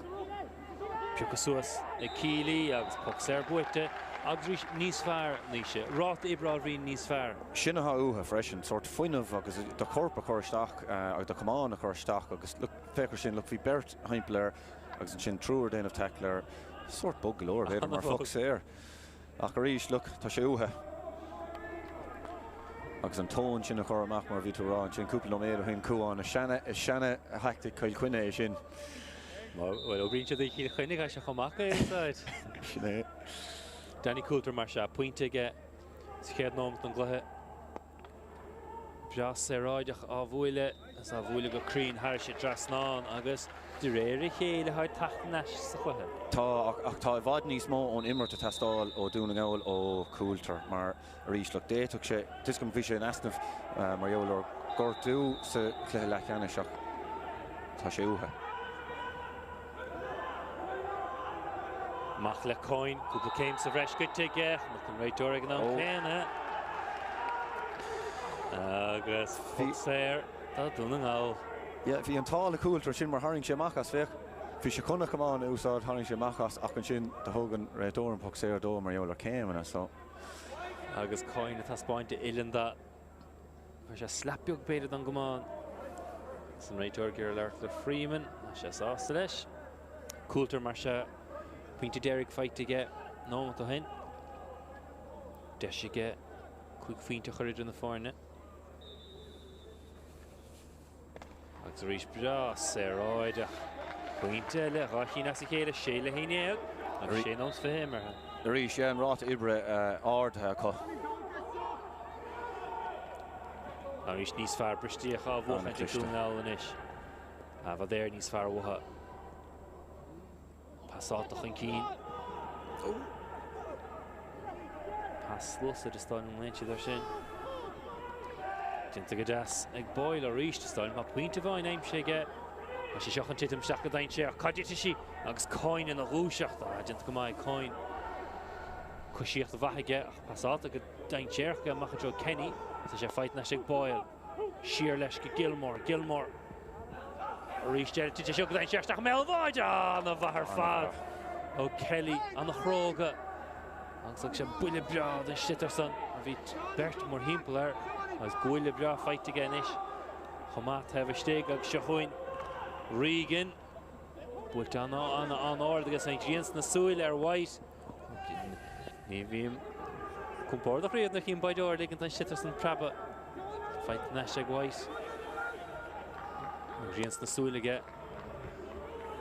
Piúchas suas ag cílí agus puck séir buite. Agus níos fearr níise. Rát Ibra rí níos fearr. Sinna ha uha freisin, sort foiinmh agus do corp a chuirteach agus do cumán a chuirteach agus féchar sin look bhí bert heimpler agus an sin trúr déanamh teclar sort bug glóir bhéidir mar foc séir. Ach ríis look tá sé uha. Agus an tón sin a chur amach mar bhí tú rá sin cúpla méad a hin cúáin a seanna a heachta chuil cuine é sin. Well, ó bríonn sé cíle chuinnig a se chumach é Sinné. Danny Coulter mar se puinte aige chéad námat an gluthe. Bras sé ráideach á bhuaile as á bhuaile go crín thar sé drasnán agus de réir chéile haid tachtneis sa chuthe. Tá bhd níos mó ón immert a testáil ó dún an gáil ó Coulter mar ríis le déach sé tus gom bhí sé an easnamh mar eolar gortú sa chluthe lecheanna seach tá sé uha. Mach le coin, cúpla céim sa bhreis go tuige, mach an réiteoir ag ná chéine. Agus fuc séir tá dún an gáil. Bhí an tála Coulter sin mar tharraing sé machchas féach. Bhí sé chuna cumán úsáid tharraing sé machchas ach an sin de thugan réiteoir an puck séir dó mar eolar céimena so. Agus coin atá spáinte ilanda. Mar sé slapbeag beidir an gomán. San réiteoir gur leart le Freeman, sé sásta leis. Coulter mar sé Puinte Derek fight aige námat ó hen. Deis aige chuig faointe chuirid in na fáinne. Agus ríis bras sé ráideach. Puinte le ráithín as a chéile sé le héine agus sé nás fé mar. Ríis sé an rát ibre ardthe chu. A rís níos fearr bristíoch á bhuacha ag dúnáil inis. A bhd éir níos fearr bhuacha. Pasátach an cín. Pas lusa de stáin an léintse dar sin. Dinta go deas ag Boyle a ríis de stáin, má puinte bháin aim sé aige. A sé seach an titim seach go dain sé ach cadite sí agus coin in a rúiseach a dinta go maiid coin. Cosíocht a bhaige ach pasáta go dain séach go amach jo Kenny. Sa sé fight na sé Boyle. Siar leis go Gilmore. Rís deir tú seo go dain seach melbháid na bhahar fad ó Kelly an na chróga agus ag sé buile bra den sitar san a bhí bert mór himpelar agus buile bra fight again is chomát hefh stéig agus se chuin Regan built an áard agus an gríans na súil White ní bhíim compórd a príad nach chin baideoir ligint an sitar san praba fight na sé White Gríans na súlaige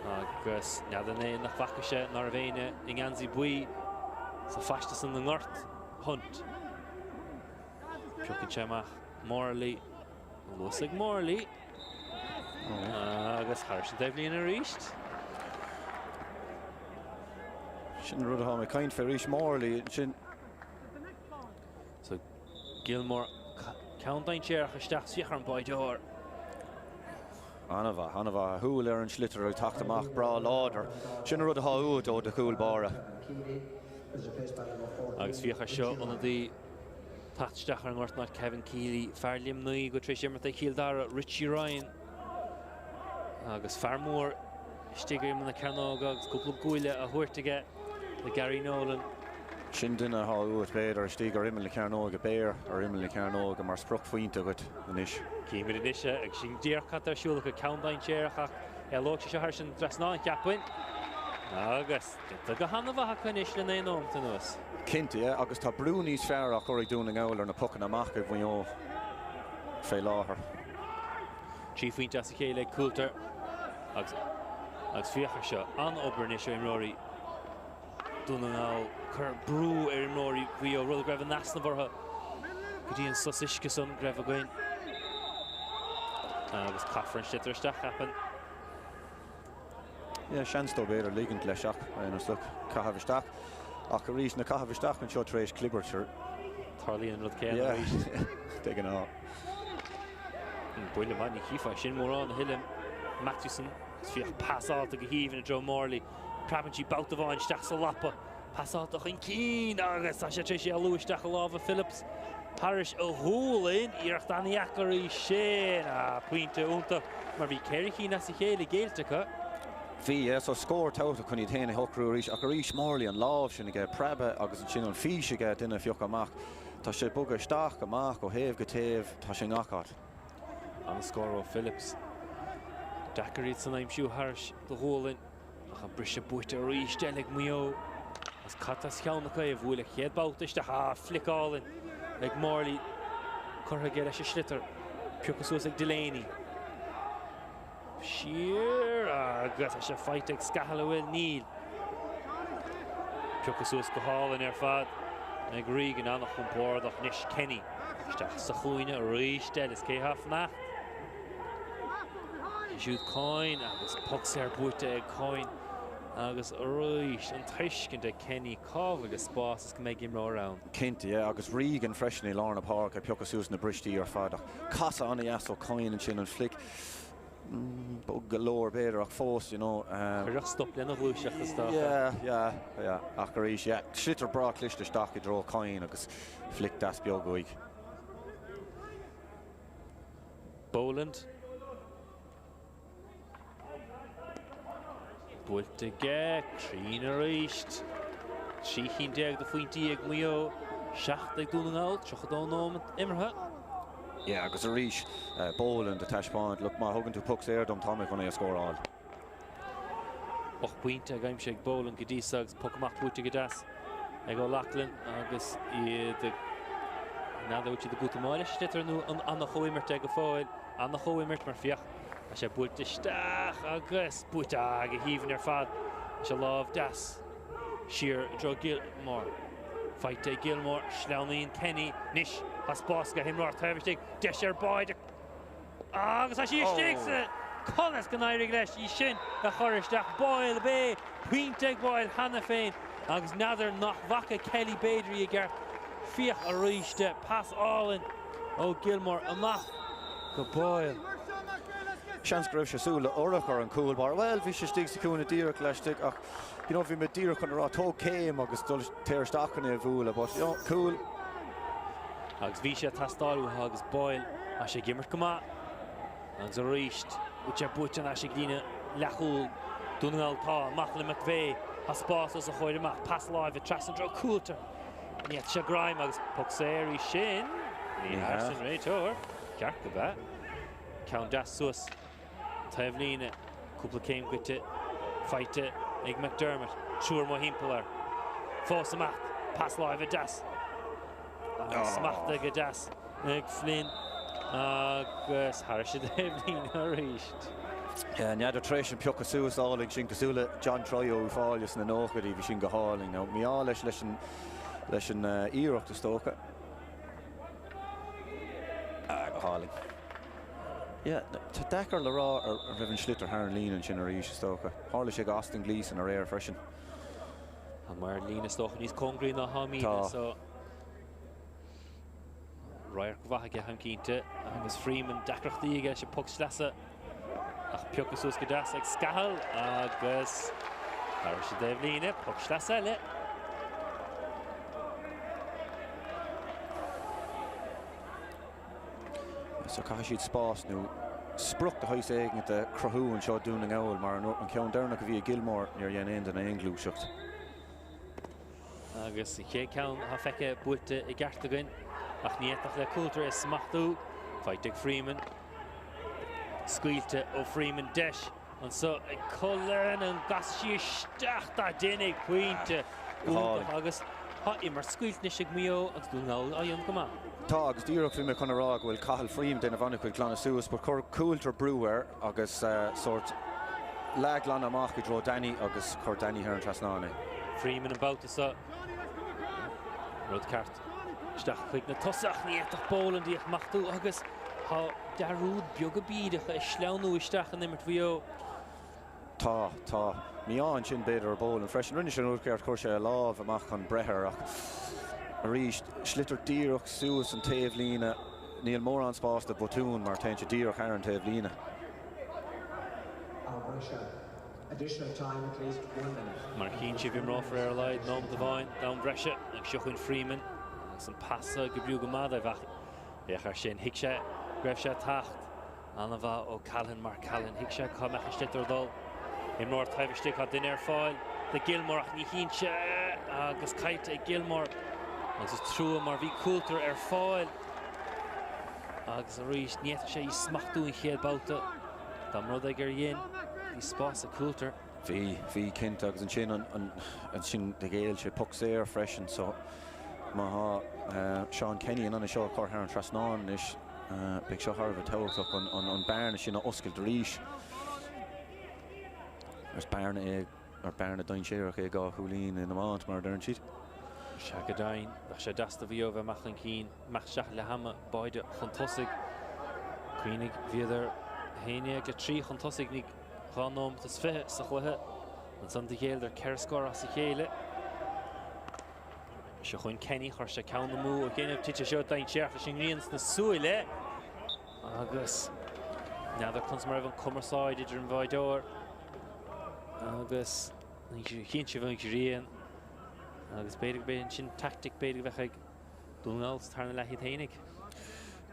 agus neadané nach bhacha sé nar bhéine i ngansaí buí sa feiste san na ngort hunt. Piúchan séach Morley, Lusig Morley agus Harrison Devlin a ríist. Sin rud a mé caint fé ríis Morley sin. So Gilmore countdain séach isteach siach an baideoir. Hanna húil ar an slitter tacht amach bra láder. Sin rud a háúd ó de cool bara. Keely is replaced by number 14. Agus fíocha seo an the tachtsteach an ortna Kevin Keely, Farliam Nui, go Trish Emmerta Kildara, Richie Ryan. Agus Farmore, Stiger in the Carnog, agus couple of Guile, a Hortige, the Gary Nolan. Sin duine háúd béidir stígar imime le cearnóga béir ar imime le cearnóga mar spruch faointe agat inis. Cíimid in isise, ag sin díorchat ar siúla go countdown chairach e lóg se har sin dresná ceapin. Agus, dinta go hanna bha chuin is le éón tan nuas. Cinnte, agus tá brúníos fearach choirí dúna gáil ar na pucan amach ag bhaineo fé láthair. Trí faointe as a chéile cooltar. Agus fíocha seo an obair is im roirí dúna gáil chur brú ar im roirí bhí ó rud greibh nasna bhartha go dtíon sos isce son greibh a gcuin. Agus caafar an stitar isteach hapan. Seanstó béidir lígant le seach an sluk cahabhaisteach. Ach rís na cahabhaisteach an seo trééis clibbertir. Tarlíon rud céile ríist. Degan á. Buile man ní chifa sin mór an Hillim Matthewson. Fíoch pasáta go híomh na Joe Morley. Prabantí bouta bháin steach sa lapa. Pasáta chun cín agus tá sé trí sé a luisteach a lábha Phillips. Parish a húlainn íocht daníacharí sin a puinte únta mar bhí ceiricín as a chéile géaltecha. Bhí so scór táta chun iad héna hocrú ríis ach rís Morley an lábh sin ige prebe agus an sin an fís ige duine fioch amach. Tá sé buga isteach amach ó héamh go taobh tá sé ngachát. An scór ó Phillips. Dacaríd san aimsú Harris do húlainn ach an brise buite ríis deleg muo. As catas cheannacha a bhfuil a chéad bátaiste flicálainn ag Morley chutha géile sé slitar Piocasús ag Delaney. Siar agus a sé fight ag Scahalahfuil Neil. Piocasús go hálainn ar fad ag Regan annach chun bordach Nish Kenny. Isteach sa chúine a ríis deil is céthaf nacht. Siúd Coyne agus pucks ar buite ag Coyne. Agus ríis an tuiscint ag Kenny cábh agus spás is go méid gimrá rán. Cinnte, agus Regan freisin í Lárna Park a Piocasús na bristí ar fadach. Casa anna ó Coyne an sin an flic. Bug galore béidir ach fós, you know. Chuireach stop lena bhlúiseach is tá. Yeah. Ach rís, slitar bra cliste staach I dró Coyne agus flic das beag goig. Boland. Builte ge, Trina ríist. Síchin deag de faointí ag muo. Seacht ag dúna gáil, trochadón nómant immertha. Agus a rís Boland a taispáint, look má thugann tú pucks air dom Tommy chun é a scóráil. 8 pointe ag aimse ag Boland go dtí agus puc amach buite go das. Ag ó Lachlan agus de nádaúte de Guatemala stitar nú annach choimirt ag go fáil, annach choimirt mar fiach. A sé builte isteach agus buite ag a híomhann ar fad. A sé lábh das. Siar dro Gilmore. Fight Gilmore, Schleanaín Kenny, Nish, has Bosca, himrar Tavistig, Desher Boyd. Agus a sí istigsa. Conas gan airig leis í sin a choristeach Boyle Bay, Puinte Boyle Hanna féin. Agus nadir nach vaca Kelly Badry a gar fiach a ríiste, pass allin. Ó Gilmore amach go Boyle. Seans greibh sé súla orach ar an cool bar. Well, bhí sé stig sa cúna díreach leistig ach bhí me díreach chun rá tó céim agus dul téir stachana a bhúla, but cool. Agus bhí sé tastáú agus Boyle a sé gimmert go má. Agus a ríist, bute butean a sé glíine lechúil dúnagáil tá amach le McVeigh a spás os a chuir amach pass láimh a tras an dro cúltar. Níiad sé graim agus pucséirí sin. Ní harsin réitóir, ceart go bheith. Count das suas. Taimhlíne, cúpla céim goite, fighte ag McDermott, siúr mo himpelar. Fós amach, pass láimh a das. Smacht ag a das ag Flynn agus thar sé Taimhlíne a ríist. Nead a tréis an Piocasús áling sin cosúla John Troyo fáilis na nóchadí bhí sin go háling. Miá leis an íireacht a stócha. Go háling. Tá dechar le rá ar raibhann slitar thar an líon sin ar ríis stócha. Hála sé go Aston Gleeson ar éir freisin. An mar lína stócha níos congrí na hamína, so Roiar go bhaige han cínte agus Freeman dacrachtaí ige sé puc slasa ach peochas ús go deas ag scahal agus ar sé Dave líne puck slas eile. So cai siad spás nó sprucht a hois éigen de crothú an seo dúna gáil mar an ceann dearna go bhí Gilmore níor dhéana aon den éonglúiseacht. Agus ché ceann ha feice buaite I gceart againn ach níochtach le Coulter is smachtú Feighteag Freeman scuilte ó Freeman deis an so ag Cullen an gas sí isteach a dénig puinte agus ha I mar scuilt ní sig mío agus dún gáil a dhéon go má. Tá agus díreach bhí me chuna rá bhfuil Cathal Freeman déna bhanna chuil Clonna Suas, but chur Coulter Brewer agus sort leaglan amach go dro Danny agus chur Danny here an Trasnána. Freeman an bouta sa rud ceart isteach chuig na tosach níochtach Boland díoch machtú agus ha darúd beag a bíideach a sleanú isteach an imirt bhío. Tá Mián sin beidir ar Boland freisin rinne sin úrceart chuir sé lámh amach chun brethir ach a ríist slittar díreach Suas an taobh líne níl mór an spás de botún mar teinte díreach ar an taobh líne. Additional time at least 1 minute. Mar cín si bhím ráfar ar leid ná de bhain dá breise ag seochuin Freeman san passa go bríú go máda bheach ar sin hiic sé greibh sé tacht anna bheith ó Callan mar Callan hiic sé cá mecha stitar dul I mór taimhiste chu duine ar fáil de Gilmore ach ní cín sé agus caite ag Gilmore agus is trúa mar bhí Coulter ar fáil agus a ríist níocht sé I smachtú in chéad bouta dá rud ag ar dhéon I spás a Coulter. Bhí cinnt agus an sin an sin de géil sé puck séir freisin so má Sean Kenny an seo chur ar an Trasnáin is beag seo Harbh toach an bearna sin a oscail de ríis. Ars bearna ag ar bearna dain séireach ag gá chuúlín in amant mar dern siad. Se go dain sé dasta bhí bheith machlan cín meach seach le hama baide chun tosig chuoinnig bhíidir héine go trí chun tosig nig Chánóm tas fithe sa chluthe an san de chéal ar ceir scór as sa chéile. Se chuin Kenny chuir sé ceann na mú a ggéanamh títe seo dain seacha sin rions na súile agus neadar chun mar bh an cumarsáid idir an bhaidóir agus chin si bhain rion agus beidir béin sin tactic beidir bheith ag dúnáils tarna leithí théinig.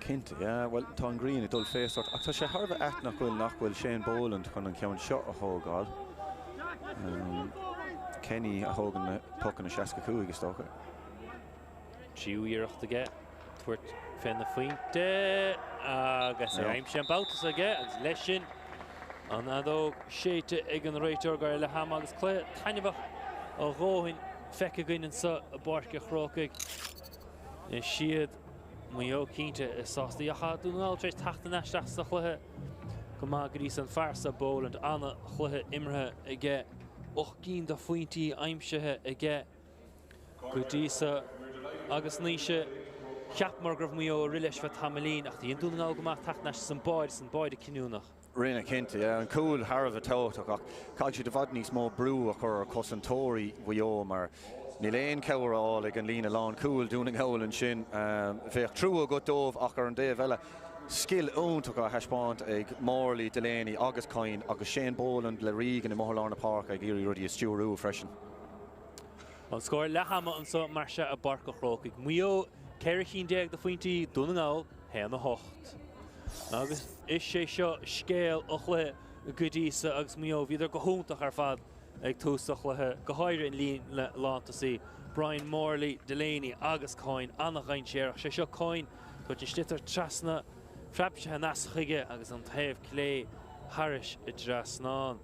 Cinnte, well tá an Green I dul féasart ach tá sé Harbh eith nachhfuil Shane Boland chun an ceann seo a thógáil. Kenny a thógan na pucan na 65 agus tócha. Siú iireachta aige tuairt féin na faointe agus aimim sé an boutas aige agus leis sin an adó séite ag an réiteoir gar le ham agus clé tainebh a róhin feice gainnen sa a barca chrócaig siad Muo cínte is sásta a dúnáil trééis tata neisteach sa chluthe go má go dtí an fearsa Boland anna chluthe imrethe aige 8 cín do faointí aimsethe aige go dtí agus níise cheapmar gribh Muo rileis bheith tamlín ach dtíon dúnáil go má tata neis san baide cinúnach. Rinne cinnte, an cool Harbh tóach ach cáil si de bhd níos mó brú a chur cosantóirí bhuió mar níl éon ceabhráil ag an lína lán cool dúning heil an sin bheith trú a go dómh ach ar an déobh eile skill úntaach a heispáint ag Morley Delaney agus Coyne agus Shane Boland le Regan I Mohalarna Park ag irí rudí stúrú freisin. An scóir le hama an so mar se a barca chrócaig Muo ceir chin déag do faointí dúnaáil héan na hocht. Agus is sé seo scéal ó chluthe go dtí agus Muo bhíidir go húntaach ar fad ag túsach lethe go háire in líon le lántasaí Brian Morley, Delaney agus Coyne annach gain séach sé seo Coyne tuairt in stitar trasna freapse nas chuige agus an taobh clé Harris I Trasnáin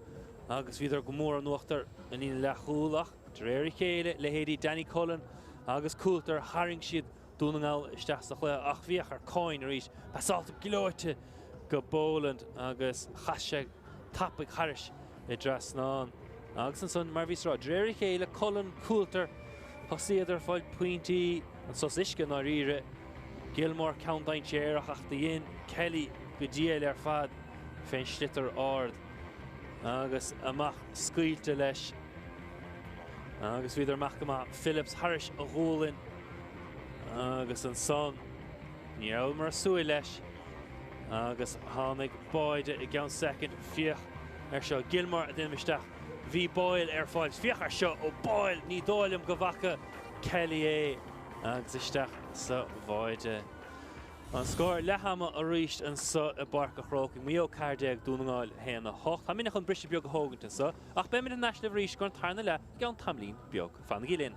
agus bhíidir go mór an nuachtar in íon le chúlach réir chéile le héadí Danny Cullen agus Coulter haring siad dúnaáil isteach sa chluthe ach bhíoch ar Coyne arís basáilta gilóite go Boland agus chaise tappaigh Harris I Trasnáin. Agus an son mar bhís rá dréir chéile Cullen Coulter thosaíidir fáil pointí an sos isce ná riire Gilmore ceann dain séireach ach dhéon Kelly go díal ar fad féin slitar ard agus amach scuilte leis agus bhíidir amach go Phillips Harris a ghúlinn agus an son níall mar súil leis agus tháinig Boyd I gceann second fioch seo Gilmore a dimisteach bhí Boyle fáil fioch seo ó Boyle ní dóilm go bhacha Kelly agus isteach sa bhaide. An scóir lehama a ríist an sa a barca chróking mío cardeag dúnaáil héna hocht. Tá minic an brise beag a hóganta sa ach be min an national ríist gon tarna le gan tamlín beag fan gilín.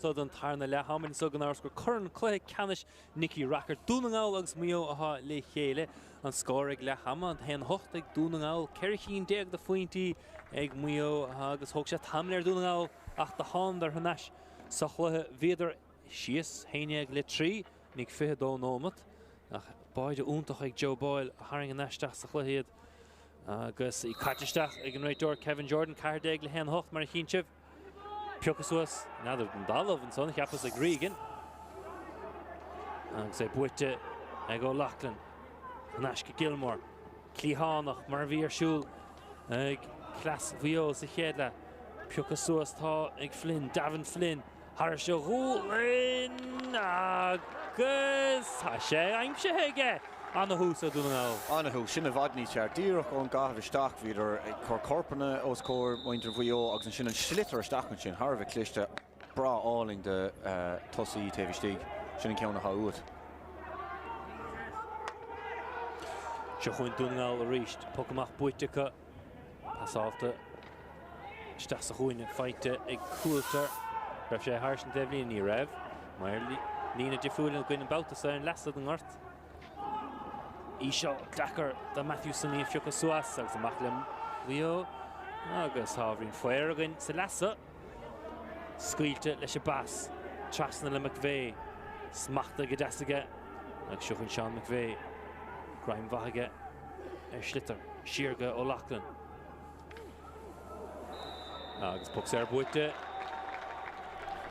Tod an tarna le hamin so gan gur curran clé canis Nicky Racker dúnagáil agus mio aha le chéile an scórig le hama hen hocht ag dúnagáil Cerchín deag de fointí ag mio agus hog sé tamir dúnagáil ach de hand ar hanas sachluthe viidir sias héine ag le trí nig fithe dó nómat ach baide úntach ag Joe Boyle haring an neisteach sachluthéad agus I caitisteach ag an réitúir Kevin Jordan cairdeag le hen hocht mar chincheh Piocas was nadidir an dalamh an son cheappas ag Regan agus é buite ag O'Loughlin Nashka Gilmore Clíhánach mar bhí arsúil ag clas bhío sa chéadle Piocas was tá ag Flynn Davin Flynn Har se rúlin agus tá sé aimse heige Anna hús a dúnagáil. Anna hús sinna bhadní tear díreach ón gath isteach viidir chur corpanna os cór muintir bhío agus an sin an slittar isteach sin Harbh cliste bra áling de tosaí taobh stíg sin an ceanna haúd. Se chuin dúnagáil a ríist Pocamach buitecha pasáta isteach sa chuine feite ag cúiltar raibh sé harsin deimhlíon ní raibh mar lína defuúil an gcuine bouta sa an lasad an ort. Isio Dakar da Matthew Sunny Piocas Suas agus amach le bhío agus hábhrín foiir againn sa lasa scuilte leis a bas trasna le McVeigh smachta go deasaige agus seochainn Sean McVeigh Graham Vahaige slittar Siarga O'Loughlin agus pucks ar buite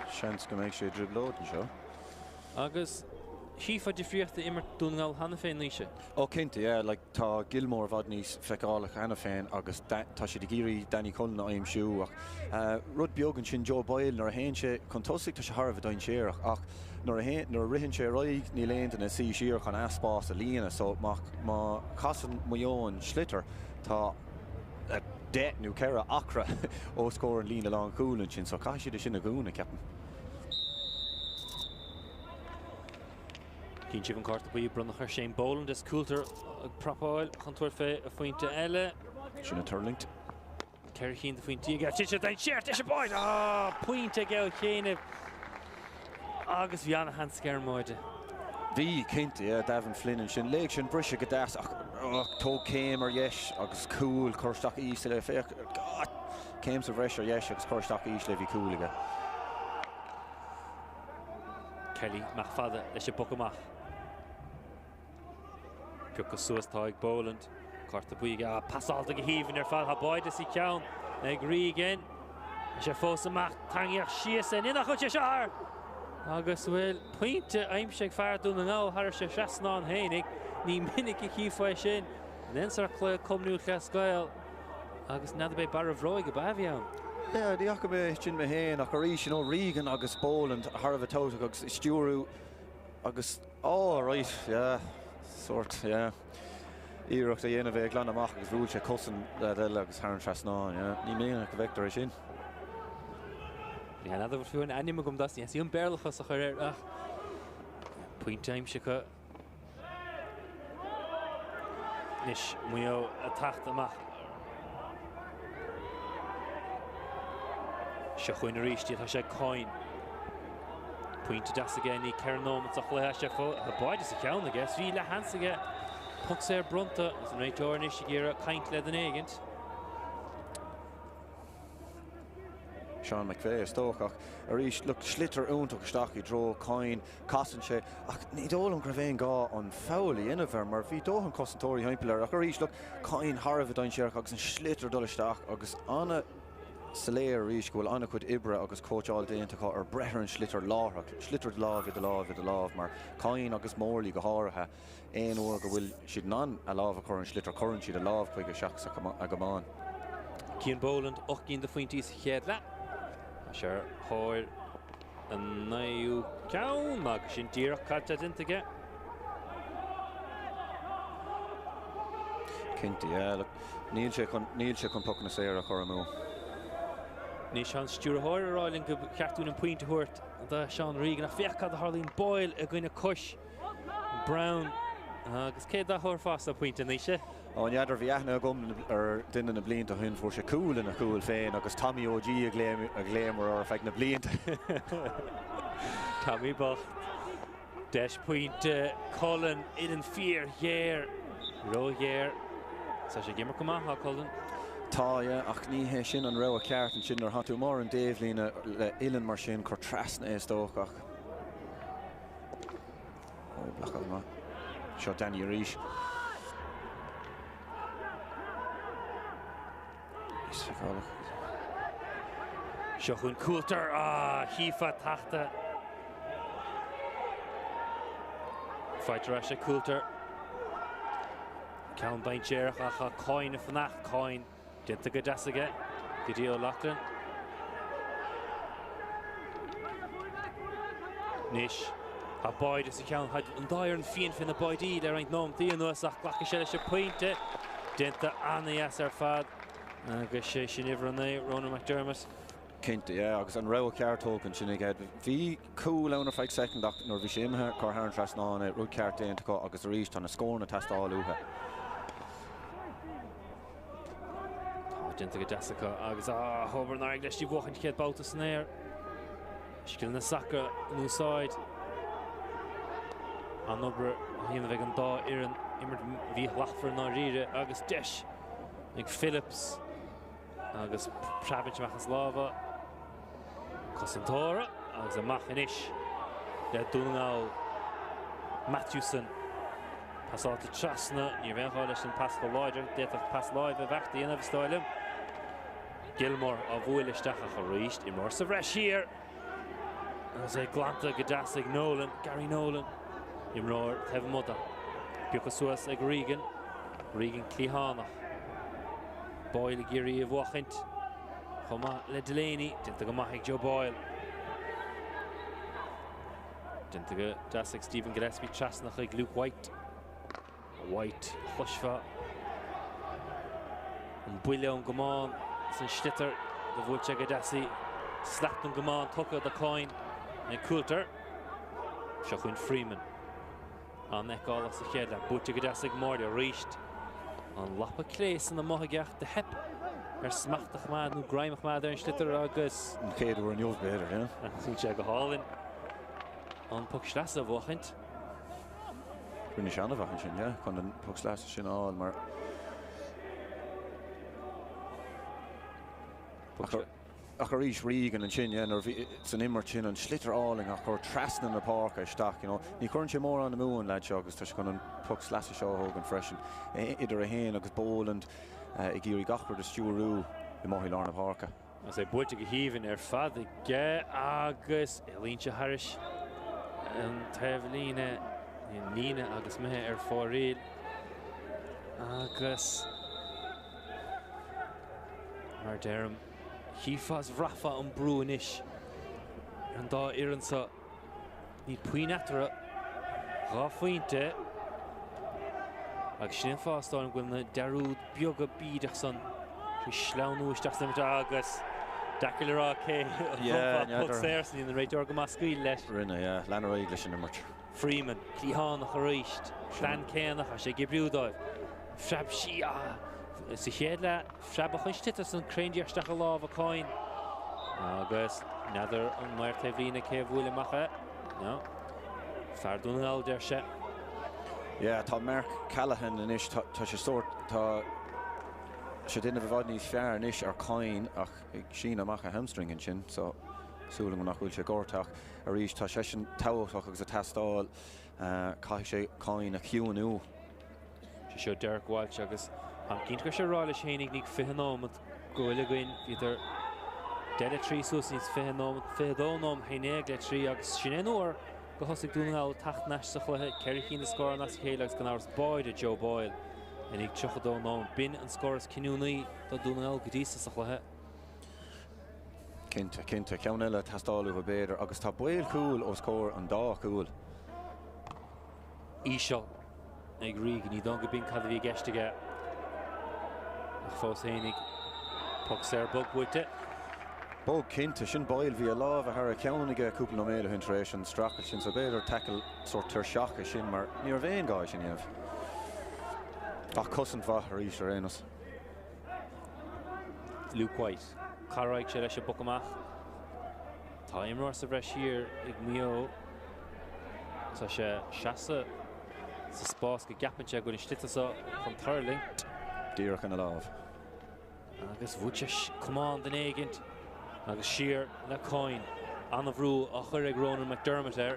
Seans go méid sé driblóid an seo. agus Sífa difríochta immer dúnagáil hana féin líise. Ó cinnte, like tá Gilmore bhadníos feicálacha hana féin agus tá sé de géirí Danny Cullen na aimsú ach rud beagán sin Joe Boyle nar a héin sé chun tosaigh tá sé Harbh dain séireach ach nar a rihann sé roiig ní léanta na sí siar chun aspás a líana so má casan muón slittar tá det nú ceire acra ó scór an lína lá cúlann sin so cai siad sin na gúna ceapan. Cín sibh an carta buí brunachar Shane Boland is cúiltar ag propáil chun fé a fointe eile. Sinna turlingt. Cerchín de fointí ag tíise dain séirt is a báid puinte ag chéanamh agus bhí anna hand scearmóide. Bhí cinnte Davin Flynn sin léigh sin brise go deas ach tó céim ar dheis agus cúil chuirteach os le féach céim sa bhreis ar dheis agus chuirteach os le bhí cúlaige. Kelly mac fada leis a Pocamach. Piocas Suas tá ag Boland. Carta buige pasáilta go híomhann ar fad báide sí ceann ag Regan. sé fós amach tangiach sias in inach chu sear. Agus bhfuil pointe aimse ag fear dún ná thar sé seaasná hénig ní minic I cífáid sin. Nensar clé comnú le scail agus nada bé bar bhróig go bahheann. Yeah, the Akabe Chin Mahan, Akarishan, Regan, August Boland, Harvatota, August Sturu, August. Oh, right, yeah, sort, yeah. Irok the Yenove, Glanamach, Rucha, Cousin, August Haran Trasna, yeah. Nimena, Vector Shin. Yeah, another one, Animum Dusty, yes, you barely has a career. Point time, Shika. Nish, Muyo attacked the Mach. Sechuin ríiste tá sé coin. Pointe das again í Cearnóm a chléthe sé fó a báide sa ceann agus bhí le hansaige puc sé brunta is an réiteoir níos géire caint le den éigent. Sean McVeigh stóchach a ríist look slitter úntaach staach dro coin casan sé ach ní dólam gur bhéon gá an fálaí inmhar mar bhí dóhan cosantóirí haimpelar ach a ríist look coin Harvard dain séach agus an slitter dul isteach agus anna Saléir ríis gohfuil anna chud ibre agus cóteáil déantacha ar brethir slitter láthach, slittered láh vid a láh mar cain agus mórlaí go háirithe éon uair go bhfuil siad ná a láh a churann slitter churann siad a láh chuig a seach a gomáin. Cian Boland 8 de fointí sa chéadle. Sé háir an naú ceann agus sin díreach caite dintaige. Cinnte, níl sé chun puc na séir a churamú. Ní Sean Stewart Hoyer ráilinn go ceartún an pointe thuirt da Sean Regan a fiachad a Harlín Boyle a gcuine Cush Brown agus cé a thuir fás a pointe níise An iadidir bhí aithne gom ar duine na blianta chun fuair sé cúil na cúil féin agus Tommy OG a gléimar ar feicna blianta. Tommy Bach. Deis pointe Colin in an fear here. Ro here. Sa sé gimmer come on, Colin. Tá ach ní hé sin an ra a ceart an sin ar hatú mór an Dave lína le ilan mar sin chu trasna é stóach. Ó blachal má. Seo Danny Arís. Seo chun Coulter, hífa tachta. Fighter Asha Coulter. Count by Jerach, coin of Fnach, coin. Didn't get das again. Gidio Loughlin. Nish. A boy just account had an dire fiend fin the boy D. There ain't no Theo no sach black shell point. Didn't the Annie Asser fad. Agus sé sin ifranna Ronan McDermott. Cinnte, agus an ra ceart tógan sinna gad. Bhí cool anna feig second act nor bhí sé imthe car haran tras ná rud ceart déanta agus rís tá na scórna testáil uthe. Didn't get Jessica agus Hober na English die wochen get bout the snare. She kill na soccer new side. An over him weg an da irin immer wie lacht for na rire agus Dish. Nick Phillips agus Pravic machas lava. Cosentora agus a machinish. Der Dunal Matthewson. Pass out to Chasna, you ven holish and pass for Lloyd, death of pass live back the end of style. Gilmore of Willistach reached in Morse of Resh here. As a Glanta Gadasig Nolan, Gary Nolan, Imror Tevmota, Pukasuas ag Regan Clihana, Boyle Giri of Wachint, Homa Le Delaney, Dintagamahik Joe Boyle, Dintaga Dasik Stephen Gillespie, Chasnach like Luke White. White, Hushva, and Bwilliam Gaman, St. Schlitter, the Vulcha Gadassi, slapped on Gaman, took out the coin, and Coulter, Shachwin Freeman. On neck all of the head, Vulcha Gadassi Mordia reached on Lapa Clays in the Mohagach, the hip, her Smachtach Mad, no Grimach Mad, and Schlitter August. And Kate were in yours better, yeah? Vulcha Gahalin on Puckstrasse Wachint. Rinne seanna bhacan sin, chun an pugslas sin áil mar ach rís Regan an sin, nor san immer sin an Schlitter áling ach chur trasna na park isteach, ní chuann sé mór an na mún leid seo agus tá chun an pugslas seo hógan freisin idir a héin agus Boland I gírí gachar de stúrú I maithí lár na parka. As I bwyd ag hífin fad I ge agus Elínse Harris an Teflíne Nina agus mehe fóréil agus mar derm hífas rafa an brúinis an dá iransa ní puinatara ráfuinte agus sin fástáin gwyl na derúd bioga bídach san trí sláánú isteach sam agus Daciil rá cé put sérsan in the réit orga mascuil leis Rinne, lenar éigla sin immert. Freeman, Clihánach a reist, Flan Cénach a sé gibriúdáid. Frab sí sa chéad le frab a chuiste san craindiarsteach a láh a coin. Agus neidir an mair Teflína cé bhfuil macha. No. Fardún al der se. Tá Mark Callahan in ish tá sé sort tá sé duine bhfad níos fear in ish ar coin ach ag sin amach a hamstring in sin, so súla go nach bhfuil sé górteach a rís tá sé sin táhachtach agus a testáil caiith sé coin a ciúnú. Sé seo Derek Walsh agus an cinint go sé rála sénig níg fihanóm gohfuil goin idir deile trí sús níos fihadónóm hénéag le trí agus sin éonúir go thosaigh dúnaáil tacht neis sa chluthe ceir cín na scór nas chéile agus gan áras Boyd a Joe Boyle and ag tuchadónóm bin an scóras cinúnaí do dúnaáil go dísa sa chluthe. Cinnte ceann eile testáilú a béidir agus tá buil cúil ó scór an dá cúil. Ísio ag ríg ní don go bin cad bhí gceistige ach fós hénig puck sér bug buite. Bog cinnte sin Boyle bhí a láh a thar a ceannaige cúpla nó méile éis an strachail sin sa béidir tackle sort tar seacha sin mar níor bhéon gáis sin éamh. Ach, cosint va Harish Arenas. Luke White. Carraig sé leis a bucamach. Tá imreoir sa bhreis hir ag mio. Tá sé seasa sa spás go gapanse go in slitasa chun tarling. Díreach an a láh. Agus bhúte cumán den éigent. Agus siar na coin. Anna bhrú a chur ag Ronan McDermott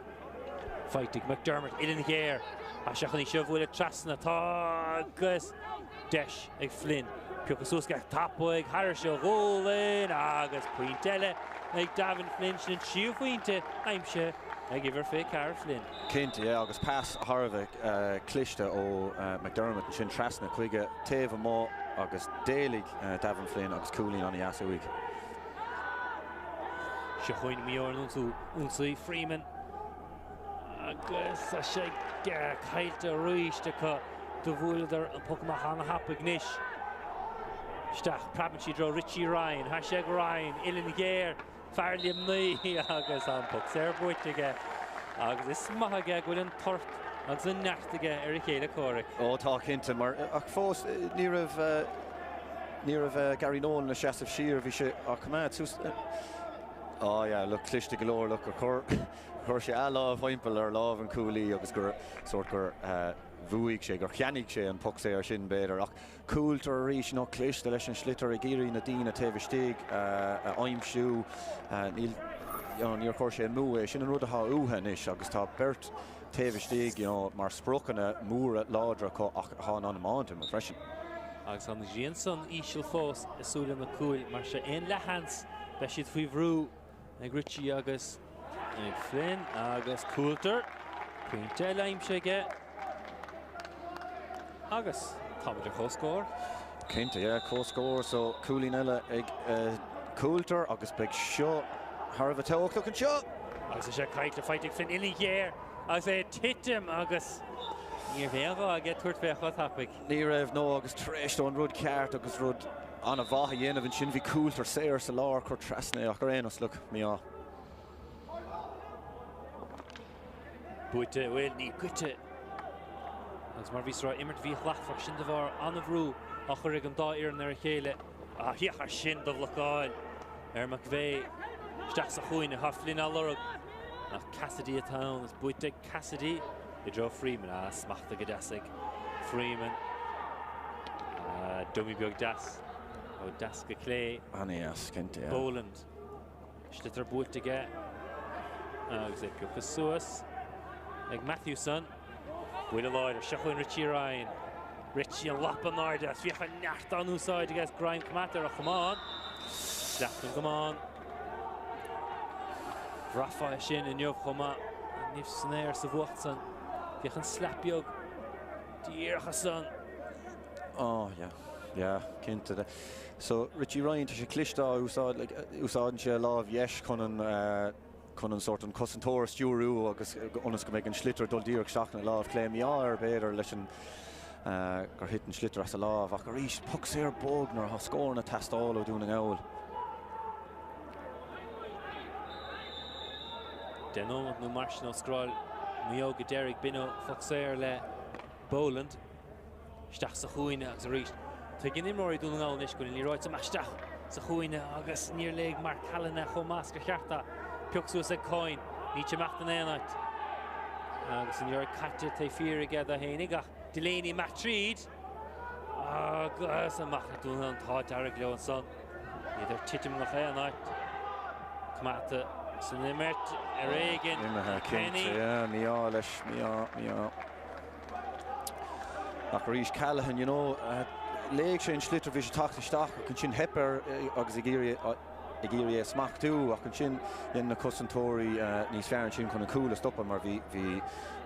Fighting McDermott in the air. A seachan í seo bhfuil trasna tá agus deis ag Flynn. Piocas úsca tapóig Harris seo ghólin agus pointelle ag Davin Flynn sin siúfuinte aimse ag iver fé Cara Flynn. Cint, agus pass Harvik cliste ó McDermott sin trasna chuige taobh má agus délig Davin Flynn agus Coolín an the week. Seoin mior únsaí Freeman. Agus a sé caiilte roiiste chu do bhúidir an Pokemon hána hapag níis. Stach Prabenchi dro Richie Ryan, hashtag Ryan, Ilin Gair, Farliam Nui, agus an Puck Serbuitige. Agus is maithage go an tort agus an nachtige Chéile Córic. Ó tá cinnte mar ach fós ní raibh Gary Nolan na seaamh siar bhí sé ach cumad look cliste galore look chur sé a láh bhaimpeal ar láh an Coolí agus gur sort gur bhuaigh sé gur cheannig sé an puc sé ar sin béidir ach cúiltar a rís nó cliste leis an slitar a géirí na dína taobh stig aimimsú níor chuir sé mua sin an rud atá uhan is agus tá bert taobh stig mar sprochanna múra ládra ach há an máintim a freisin. Agus an Jansson ísisiil fós isúla na cúil mar sé ein lehans leis siad faoi bhrú ag Richie agus ag Flynn agus Coulter. Pointe leimseige. Agus tábhaid a chóscóir. Cinnte, cóscóir so Coolín eile ag Coulter agus beag seo Tharbh teocht an seo. Agus sé caiilte fighting Flynn in the agus é titim agus níor bhéadh a get tuairt fé chut hapig. Ní raibh nó agus tréist an rud ceart agus rud an a bhatha dhéanamh sin bhí Coulter séir sa lár chur trasna ach Arenas look mí Buite bhfuil ní gute. Agus mar bhís rá imirt bhí chhlachfach sin de bhar an a bhrú a chur ag an dá ar a chéile a hiachar sin do bhlacáil McVeigh steach sa chuoine ha Flynn a lorug ach Cassidy atá agus buite Cassidy I dro Freeman smachta go dasig Freeman dummy beag das ó das go clé cinnte Boland slitar buitige agus é peochas suas ag Matthewson bhuiile láidir seachuin Richie Ryan Richie an lap an áide as bhíocha neart an úsáid agus Brian Comatter a chumán Declan Gomán Rafa sin in jobh chuma níomh snéir sa bhuacht san bhíoch an slapbeag díorcha san cinnte so Richie Ryan tá sé clistá úsáidan sé láh yes chun an sort an cosantóir stúrú agus onas go méid an slitar dul díreach seach na láh cléimar béidir leis an gur hit an slitar as a láh ach gur rís puc sé ar bóg nar tha scóir na testáil ó dún an eil. Denó nó mar sin ó scráil mio go Derek Bino fuc séir le Boland steach sa chuoine agus a rís. Tá gin imóí dún an eil níos go ní roiid sa maisteach sa chuoine agus níor le mar callanna chomás go chearta Piocas ag coin ní teach an éanaid agus an níor caite ta fír aige a hénig ach Delaney Matreed agus a machcha dún an tá dearag leo an son idir titim nach éanaid Comata san imirt ar éigen Kenny míá leis míá ach rís Callahan léigh sé an slitar bhí sé tachtasteach chun sin hepar agus I géirí smachtú ach an sin in na cosantóirí níos fearn sin chun an cúla stoppa mar bhí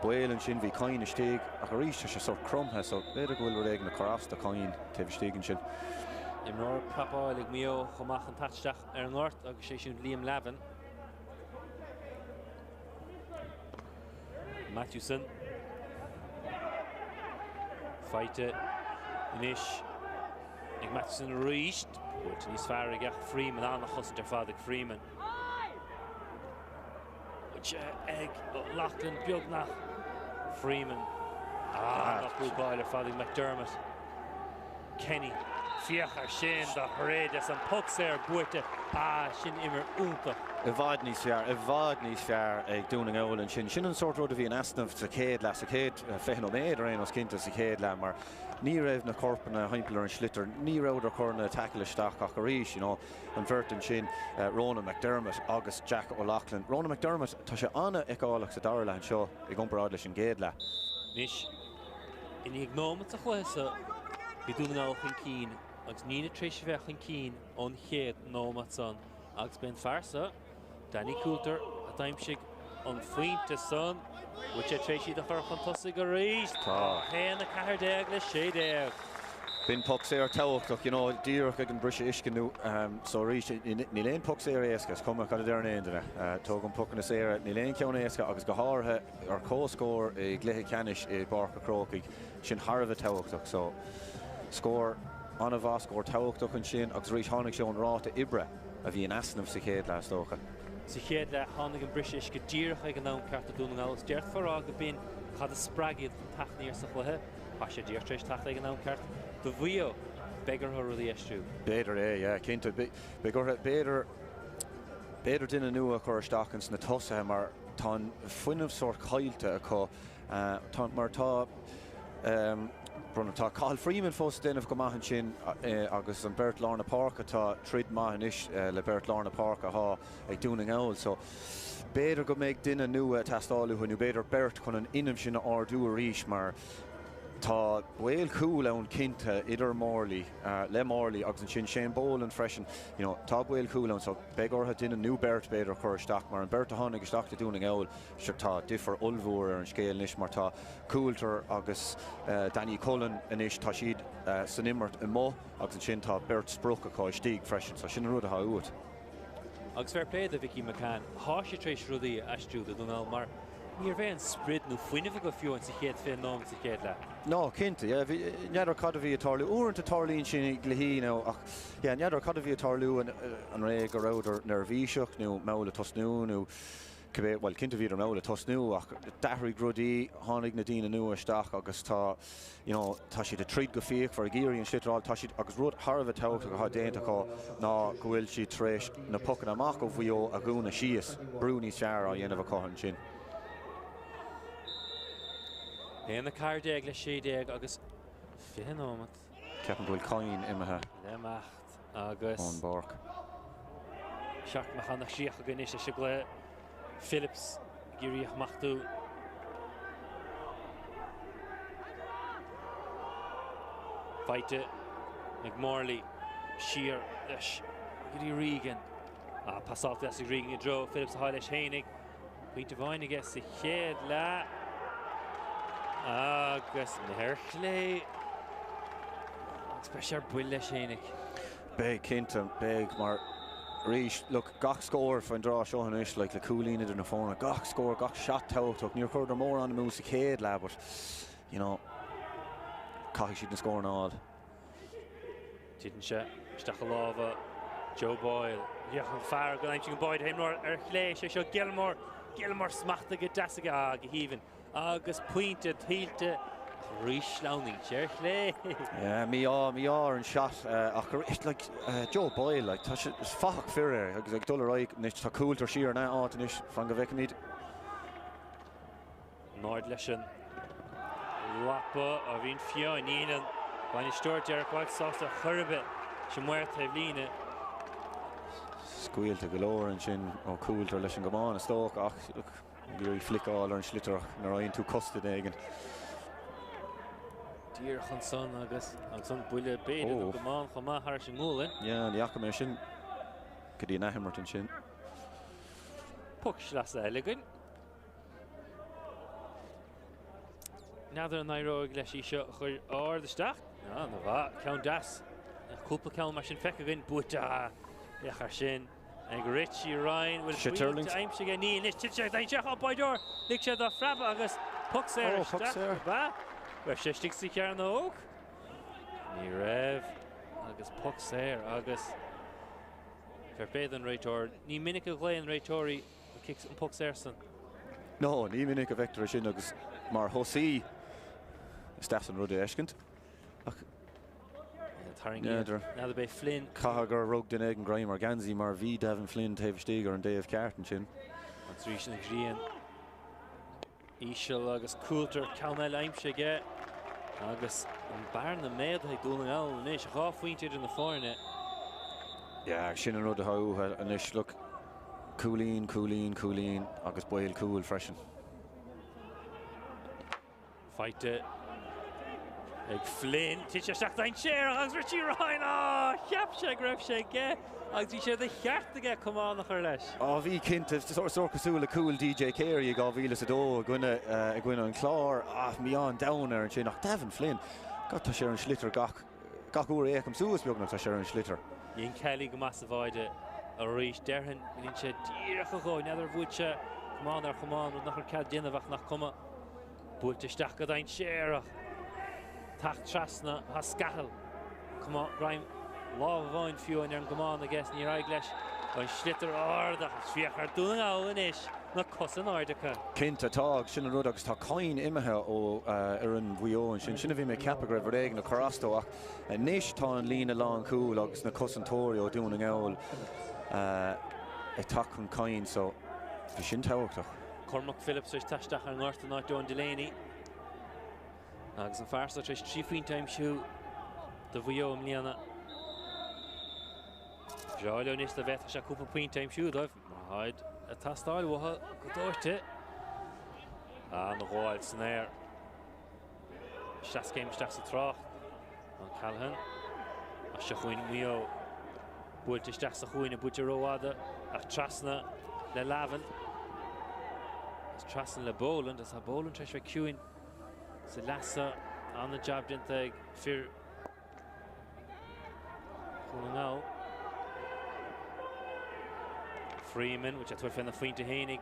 buéileann sin bhí cain istíigh ach a rís sé sort crumthe so beidir go bhfuil réig na chorásta cain taobh istíigh sin. Imreoir prapáil ag mio chumach an taisteach ar an ort agus sé sin Liam Levin. Matthewson fighte inis ag Matthewson ríist bút níos fearr ag Freeman an chus ar fad ag Freeman ag Lachlan beag nach Freeman nach búáil ar fad ag McDermott Kenny fiachar sin da Paredes an pucks buirte sin immer únta. I bhfad níos fear ag dúna gáil an sin an sort rud a bhí an asnamh sa céad le sa céad fechan ó méad ar os cinnta sa céad le mar ní raibh na corpanna haimplar an slitter ní raibh ar chuna tackle isteach ach a rís an bhirtan sin Ronan McDermott agus Jack O'Loughlin. Ronan McDermott tá sé anna ag-álaach sa Darla seo ag iomparáid leis an géad le. Nis in ag nómat a chluasa bhí dúna gáil chun cín agus nína tríos bheith chun cín ón chéad nómat san agus ben farsa Danny Coulter a daimsigh an faointe san which tríisi de chur chun tosaigh a rís tá héanna cahar déag le sé déag. Bin puck sé ar táhachtach, díreach ag an brise iscinú so rís ní léon puck sé ar éascas cuma cad ar an éanana tóg an puck na séire ní léon ceann éasca agus go háthe ar cóscóir i gluthe ceannis i Barca Crocaigh sin Harbh táhachtach so scór anna bhá scór táhachtach an sin agus rís tháinig sé an ráta ibre a bhí an asnamh sa chéad le tócha. Sa chéad le tháinig an brise is go díreach ag an nám ceart a dúna gáil deart farrá go bíon cad a spragiad taithníir sa chluthe a sé díirtrééis tacht ag an nám ceart. The Vio, beggar her really estu. Better, yeah, Kinta. Better dinna nua chur stachans na tosa mar tan fuinmh sort caiilte a có tan mar tá brunna tá Carl Freeman fós déanamh go maithan sin agus an Bert Lárna Park atá trid maithan is le Bert Lárna Park a ag dúna ngáil so better go méid dinna nua tastáú chuinú better Bert chun an inam sin ardú a ríis mar tá bhfuil cool ann cinnte idir Morley le Morley agus an sin Shane Boland freisin tá bhfuil cool ann so beagortha duine nú Bert beidir chur isteach mar an Bert a tháinig isteach dúna gáil se tá differ ulmhór ar an scéal níos mar tá Coulter agus Danny Cullen inis tá siad san immert i mó agus an sin tá Bert Spruch a cáil stíg freisin so sin rud a uat. Agus fair play the Vicky McCann há sé trééis rudaí eistú a dúna mar níor bheith an sprid nó fuinmh go fiúin sa chéad fé nám sa chéad le. No, cinnte, neadar cad a bhí atarlú uaireanta tarlíonn sin gluhí ach neadar cad a bhí atarlú an ré go raibh nar bhíseach nó meabhla tosnú nó well cinnte bhí ar meabhla tosnú ach dahraí grudaí tháinig na daoine nua isteach agus tá tá siad a tríd go fiach for a géirí an slitráil tá siad agus rud Harbh táhachtach a déanta có ná go bhfuil siad tréis na pucan amach go bhío a gúna síos brúní sear a dhéanamh a caitheann sin. Héanna cair déag le sé déag agus fiche nómat. Ceapan bhfuil cáin imethe. Leamacht agus ón Barc. Seach mechanach síoch a gnis a si le Phillips gíríoch machtú. Feite McMorley Shear leis gurí Regan. Passáilta as Regan i dro Phillips a háil leis hénig. Bhuiinte bhain ige sa chéad le agus na Hirchlé Speisiar buil leis hénig. Beg cinnte, beg mar rís, look, gach scór fan drá seohan is le coolín idir na fóna, gach scór, gach shot táhachtach, níor chuir mór an mús a chéad le, but caiigh siad na scór nád. Títan se, isteach a lábha, Joe Boyle, Johan Farr, go aimsing an Boyd heimnóir ar chlé, sé seo Gilmore smachta go deasaige a híhann. Agus puinte, tílte, rís láning, sér chlé. Yeah, mi á an shot, ach like Joe Boyle, like, tá sé fach firir, agus ag dul raig, nis tá Coulter siar na áit inis, fan go bheic míid. Náid leis an Lapa a bhín fiáin ínan, bain Stuart Jericho sásta churbe, sem muirta bhlíne. Scuilte golóir an sin ó Coulter leis an gomáin a stóch, ach, look, Gúirí flicáil ar an slitteach na raon tú costad éigen. Dír chun son agus an buile béidir go máin chumá thar sin ngúla. Yeah, the mé sin go dtí nahimmart an sin. Puck las eiligan. Neadar an airóig leis í seo chuir áir d'isteach. Na bha, ceann das. Cúpla ceann mar sin feicigin buta lechar sin. Ag Richie Ryan will Shitterlings. Time to get in. It's Chitcher. They check up by door. Nick Shed off Frabba August. Pucks there. Oh, pucks there. Where she sticks the car in the oak. Ní Rev. August pucks there. August. Fair play than Raytor. Ní minic a glay and Raytori kicks and pucks there son. No, ní minic a vector sin agus mar hosí Stefan rud éiscint. Taring Neither. now the bay Flynn Cahagar, Rug, Deneg, and Grimer, Ganzi, Mar V, Devin Flynn, Tav Steger, and Dave Carton chin. That's reaching the green. Ishal agus Coulter Calmel Aimshe get agus Barn the Maid like doing all nish half winted in the foreign. Yeah, Shinnon Rud how and ish look Cooleen, Agus Boyle cool freshen. Fight it. Like Flynn, Tisha Shachtain share, agus Richie Ryan, oh, Shapsha Grefsha get. Agus you share the heart to get come on the Harlesh. Oh, V Kint, sort of Casula cool DJ Carey, you got Velas Ado, Gwynna and Clor, me on down there and she knocked Devin Flynn. Got to Sharon Schlitter, Gok Uri Ekam Suas Bjogna to Sharon Schlitter. Yin Kelly Gamasavoide, a reach Derhan, in Chet, Diracho, another Vucha, come on, with Nachar Cad Dinavach Nakoma, Bultistaka Dain Shera, Tacht Trasna, Haskahel, come on, Grime. Law of Vine few in there and come on, I guess, near Eiglash. By Schlitter or the Fiachar doing all in ish. Not cussing or the car. Kinta Tog, Shinnon Rudogs, Ta Coin Imaha o Erin Guio and Shinavime Capagra Vereg no Carasto and Nish Ton Lean along cool Logs na Cusson Torio doing owl a Takun Coin so the Shin Tawk. Cormac Phillips is Tashtach and Norton not doing Delaney. Nags and Farsa is 3 time shoe. The Vio Mliana. Jolly on is the vet a couple point time shoot I've hide a tastal will go to it and the wild snare Shas game starts to throw on Calhoun a Shahuin Mio Bultish that's a Huin a Butcherowada a Trasna the Lavin Trasna the Boland as a Boland tries for queuing Selassa on the job didn't they fear now Freeman, which I thought from the Fint to Heinig.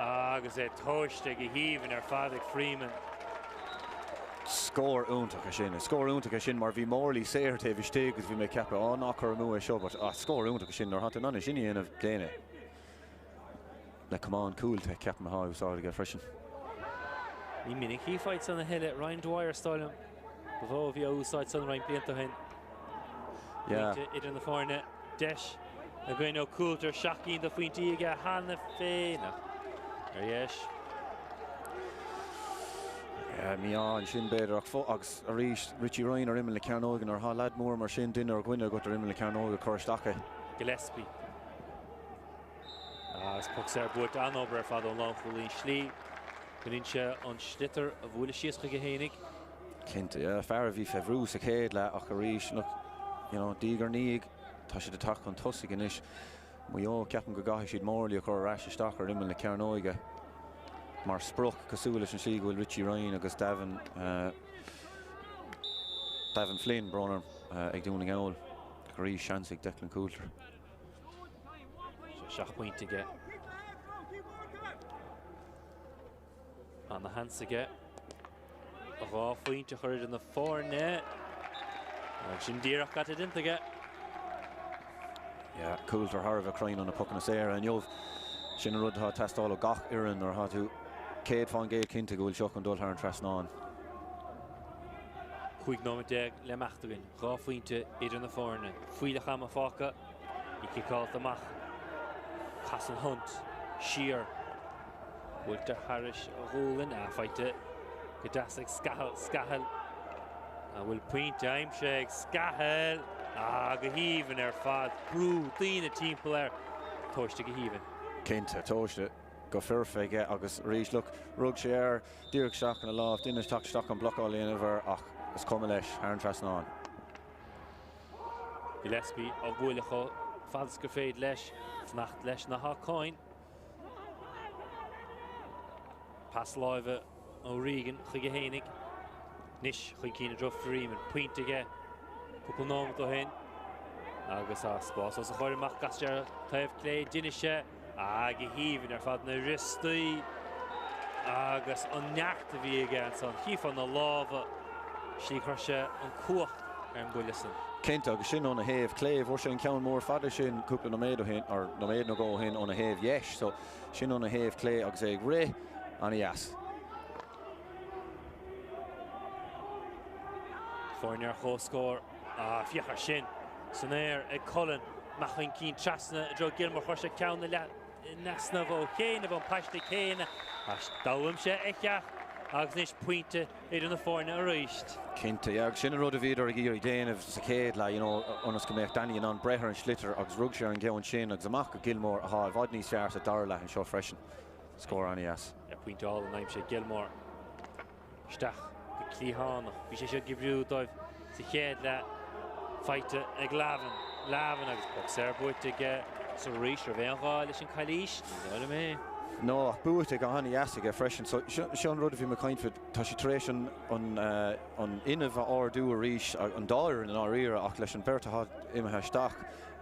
Agus a toastig a heave in her father Freeman. Score Untaka Shin, Mar V Morley Sayer Tavish Tig, as we make cap on knocker a show, but score Untaka Shin, or Hunter Nana Shinny in of Dana. Like, come on, cool, take Captain Mahal, sorry to get freshen. I mean, he fights on the hill at Ryan Dwyer style. Before if you outside Sunrise playing to him. Yeah. It in the foreign Desh. A going no Coulter, Shaki in the Fuinti, get Hannah Fena. Yes. Yeah, me on Shin Bader, Ox, Richie Ryan or Imel Carnogan or Hallad Moore, or Shin Dinner or Gwynner got to Imel Carnogan, Korstake. Gillespie. As Puxer Boot an over Fado Long Fully Schlee. Ganincha on Schlitter of Willishies Gehenig. Kent, yeah, Faravi Fevrus, a Kade, La Acharish, look, you know, Diger Neeg. Tasha the talk on Tussig and ish. We all Captain Gagahi she'd morally occur Rash Stocker Rimmel the Carnoiga. Mar Spruck, Casulish and Siegel, Richie Ryan, August Davin Flynn, Bronner, Egdoning Owl, Gary Shansig, Declan Coulter. Shot point to get. On the hands to get. A raw point to her in the 4 net. Shindira got it in to get. Yeah, Coulter Harva crying on a puck in the Sarah and you've Shinarud ha test all of Gach Iran or how to Cade Fan Gale Kinta go shock and Dulhar and Trasnan. Quick moment there, Lemachtuin, Rafuinte, Idrin the Foreign, Fuida Hamafaka, Iki called the Mach, Hassan Hunt, Shear, Walter Harris, Roland, fight it, Gadasik, Skahel, will point time, Shake, Skahel. Gaheven er fad Brew Dina team player Tosh to Gaheven Kinta Tosh it go Fairfeg August Reach look Rug Share Dirk Stock and a loft Dinner Stock and block all in over it's Comalesh Aaron Trasnan Gillespie of Willicho Falska Fade Lesh Fnacht Lesh na ha coin Pass live O'Regan Chigahenig Nish Chikina Druff Freeman point to get Couple nom to hen. Agus a spás os a choir mach gasjar taif clay dinishe. Geheven fad na risti. Agus an neachta vi again son. Hif on the lava. She crushe an kuach Gullison. Kent agus sin on a have clay vor sin count more fada sin couple no made hen or no made no go hen on a have yes so sin on a have clay agus ag re an yes. For near ho score fiachar sin. Sonair ag Cullen machchain cín trasna a dro Gilmore chuir sé ceanna le nasna bó chéine bó paiste chéine as dáim sé eiceach agus níos puinte idir na fórna a ríist. Cinnte, yeah, sin rud a bhíidir a gíir déanamh sa céad le, onas go méocht Danny an brethir an Schlitter agus rug sé an gceann sin agus amach go Gilmore a há bhd níos fearr a dar le an seo freisin. Scór an as. Puinte all an aimim sé Gilmore. Stach go clíhána. Bhí sé seo gibrú dóibh sa chéad le feite ag Lavin agus boxer buite ag sa ríist ar bhéan gáil leis an cailíist. Nóla mé. No, buit ag an as ag freisin. So Sean rud a bhí me caintfid tá sé tréis an inmh ardú a ríis an dáir in an áíire ach leis an berta had imethe stach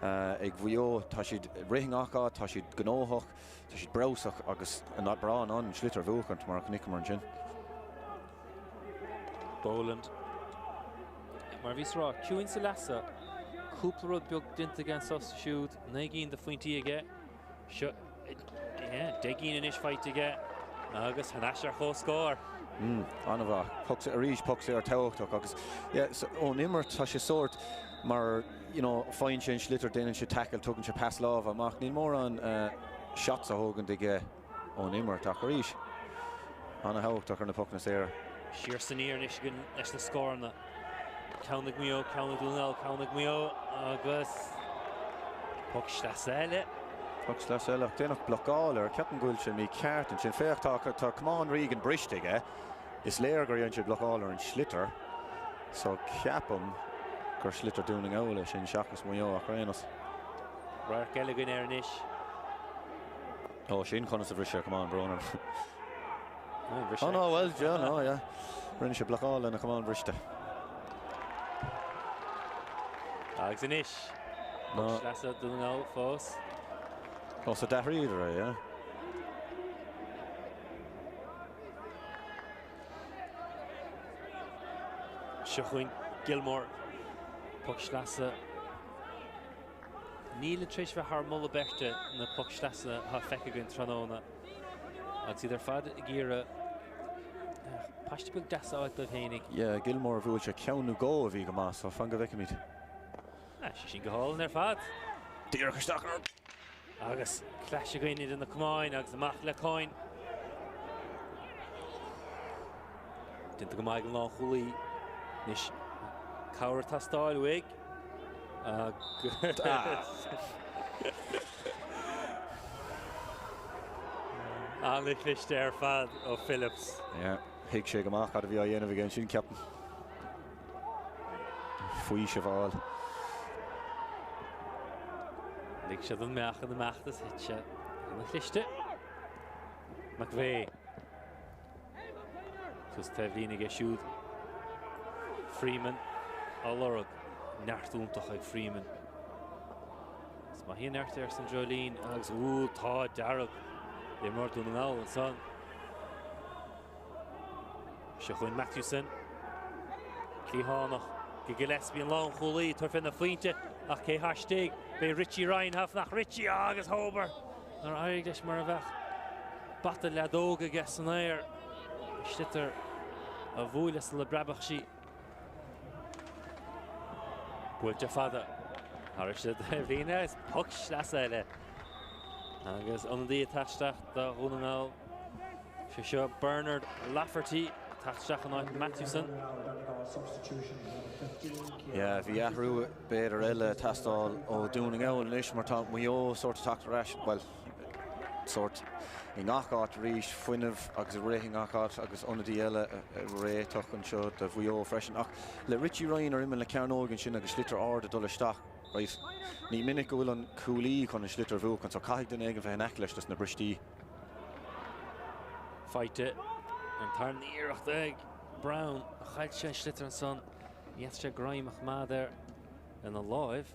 ag bhuió tá siad réthingachá, tá siad gnóthach, tá siad brosach agus an brán an Schlitter bhúchant mar nic mar an sin. Boland. Mar bhís rá ciúin sa lesa cúpla rud beag dinta gan sos siúd na gín de faointí aige. Seo de gín inis feite aige agus hanáisiar chó scór. Anna bha, a ríis puxa ar teochtach agus ón immer tá sé sort mar fáin sin Schlitter déanann sé tackle tugann sé pass lámh amach ní mór an shots a thógann dige ón immer tá ríis. Anna teochtach ar na pucna séir. Siar san íar leis na scórna. Ceannaigh mío, ceannaigh dúnal, ceannaigh mío agus puc sleile. Puc sleile, déanach blocáil ar ceapan gúil sin mí ceartan sin féochtá tá Cumán Regan bristige is léir gur dhéann sé blocáil ar an Schlitter. So ceapam gur Schlitter dúning eile sin seachas mío ach réanas. Rair Gallagher ar an isis. Sin conas a bhrisise Cumán Bronan. Oh no, well, yeah. Rinne sé blocáil in a Cumán briste. Agus an isis. Slasa dúnal fós. Os a dahríidir, yeah. Seochuin Gilmore puc slasa. Níl tríis bheith thar mulla bechte na puc slasa ha feice gon tróna. Agus idir fad gíire paiste bug deas áid do hénig. Yeah, Gilmore bhúil sé ceannú gó a bhí go más, so fan go bheice sé sin go hálan ar fad. Dír go stachar. Agus cleise go iad in na Cumáin agus amach le cáin. Dinta go maith go lá chulaí níos cabhar tá stáil uig. Anna cliste ar fad ó Phillips. Yeah, hiic sé go amach a bhí a dhéanamh gin sin ceapan. Faoi se bháil. Lig sé an meach an meachtas hitse na cliste. McVeigh. Tus teflínig siúd. Freeman a lorug. Neartúntach ag Freeman. Is ma hí neart ar san Jolene agus tá darug. They more than now and son. Seochuin Matthewson. Clíhánach go Gillespie an lán chulaí tar fin na faointe ach cé hastig be Richie Ryan half nach Richie agus Hober. Nar aig leis mar a bheith bata le dóga gas an air. Schlitter a bhuilas le brabach sí. Búilte fada. Har sé bhíine is puc slasa eile. Agus andaí taisteach do Húnanáil. Sé seo Bernard Lafferty taisteach an áit Matthewson. Yeah, bhí ahrú beidir eile tastáil ó dúning eil leis mar tá muo sort of tacht reis, well, sort I ngachát ríis fuinmh agus réithing ngachát agus onadí eile ré tuchan seo de bhuió freisin ach le Richie Ryan ar imime le cearnógan sin agus Schlitter áda dul isteach. Right. Ní minic go bhfuil an coolí chun an Schlitter bhúcan, so caiigh den éige bheith necleis na bristí. Feite an tarn íirecht ag Brown a chaid sé Schlitter an son. Yes, sé graimach máidir in a live.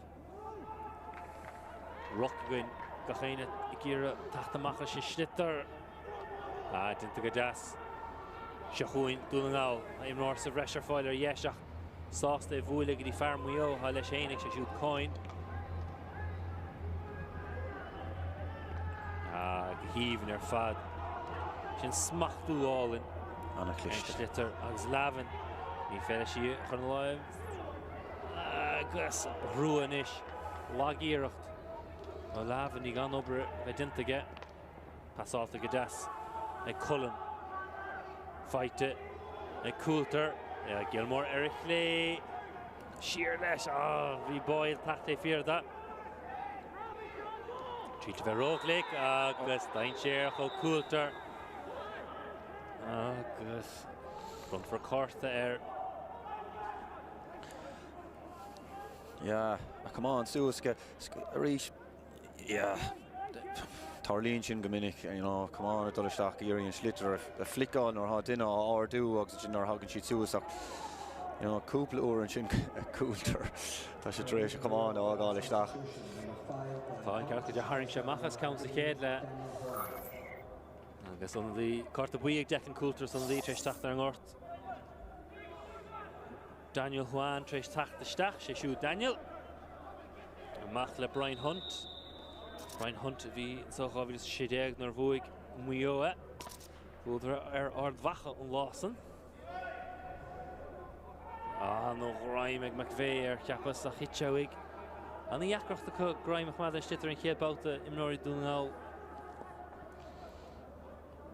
Rockgwyn gachéine I gíre tachtamach sé Schlitter. Dinta go deas. Seochuin Dúnanáil im nóir sa bhreisir fáil ar dhéiseach. Sásta bhuaile go dtí fear muo há leis éananig sé siúd cáin. Go híomhann ar fad. Sin smachtúálinn. Anna cliste. Schlitter agus Lavin. Ní féile sí chun láimh. agus ruúis lágíirecht ó lehan í gan obair a dintaige pasáilta go deas ag Cullen feite ag Coulter Gilmore ar lé siar leis bhí báil tacht é fiorda tríte bheith róglaigh agus dain séar ó Coulter agus run for cárta ar Yeah, come on, Suska, reach. Yeah, Tarlene sin gomininic, you know, come on, dul isteach íorí an slitter a flick on or how dinner or do oxygen or how can she suicide. You know, cúpla úr an sin Coulter. Tá sé tréis come on, ágáil isteach. Tá an ceart go de haring sé machchas count sa chéad le agus an dí carta buíag dechan Coulter san dí tréis teachtar an ort. Daniel Juan tréis tachtasteach sé siú Daniel. Amach le Brian Hunt. Brian Hunt bhí sochabil sédéag nar bhuaig muoa. Búdra ar ardhacha an lásan. nó Graim ag McVeigh ar ceapas a chitseoig. An í acrochta go Graim ach mad stitar an chéad báta imnóirí dúnáil.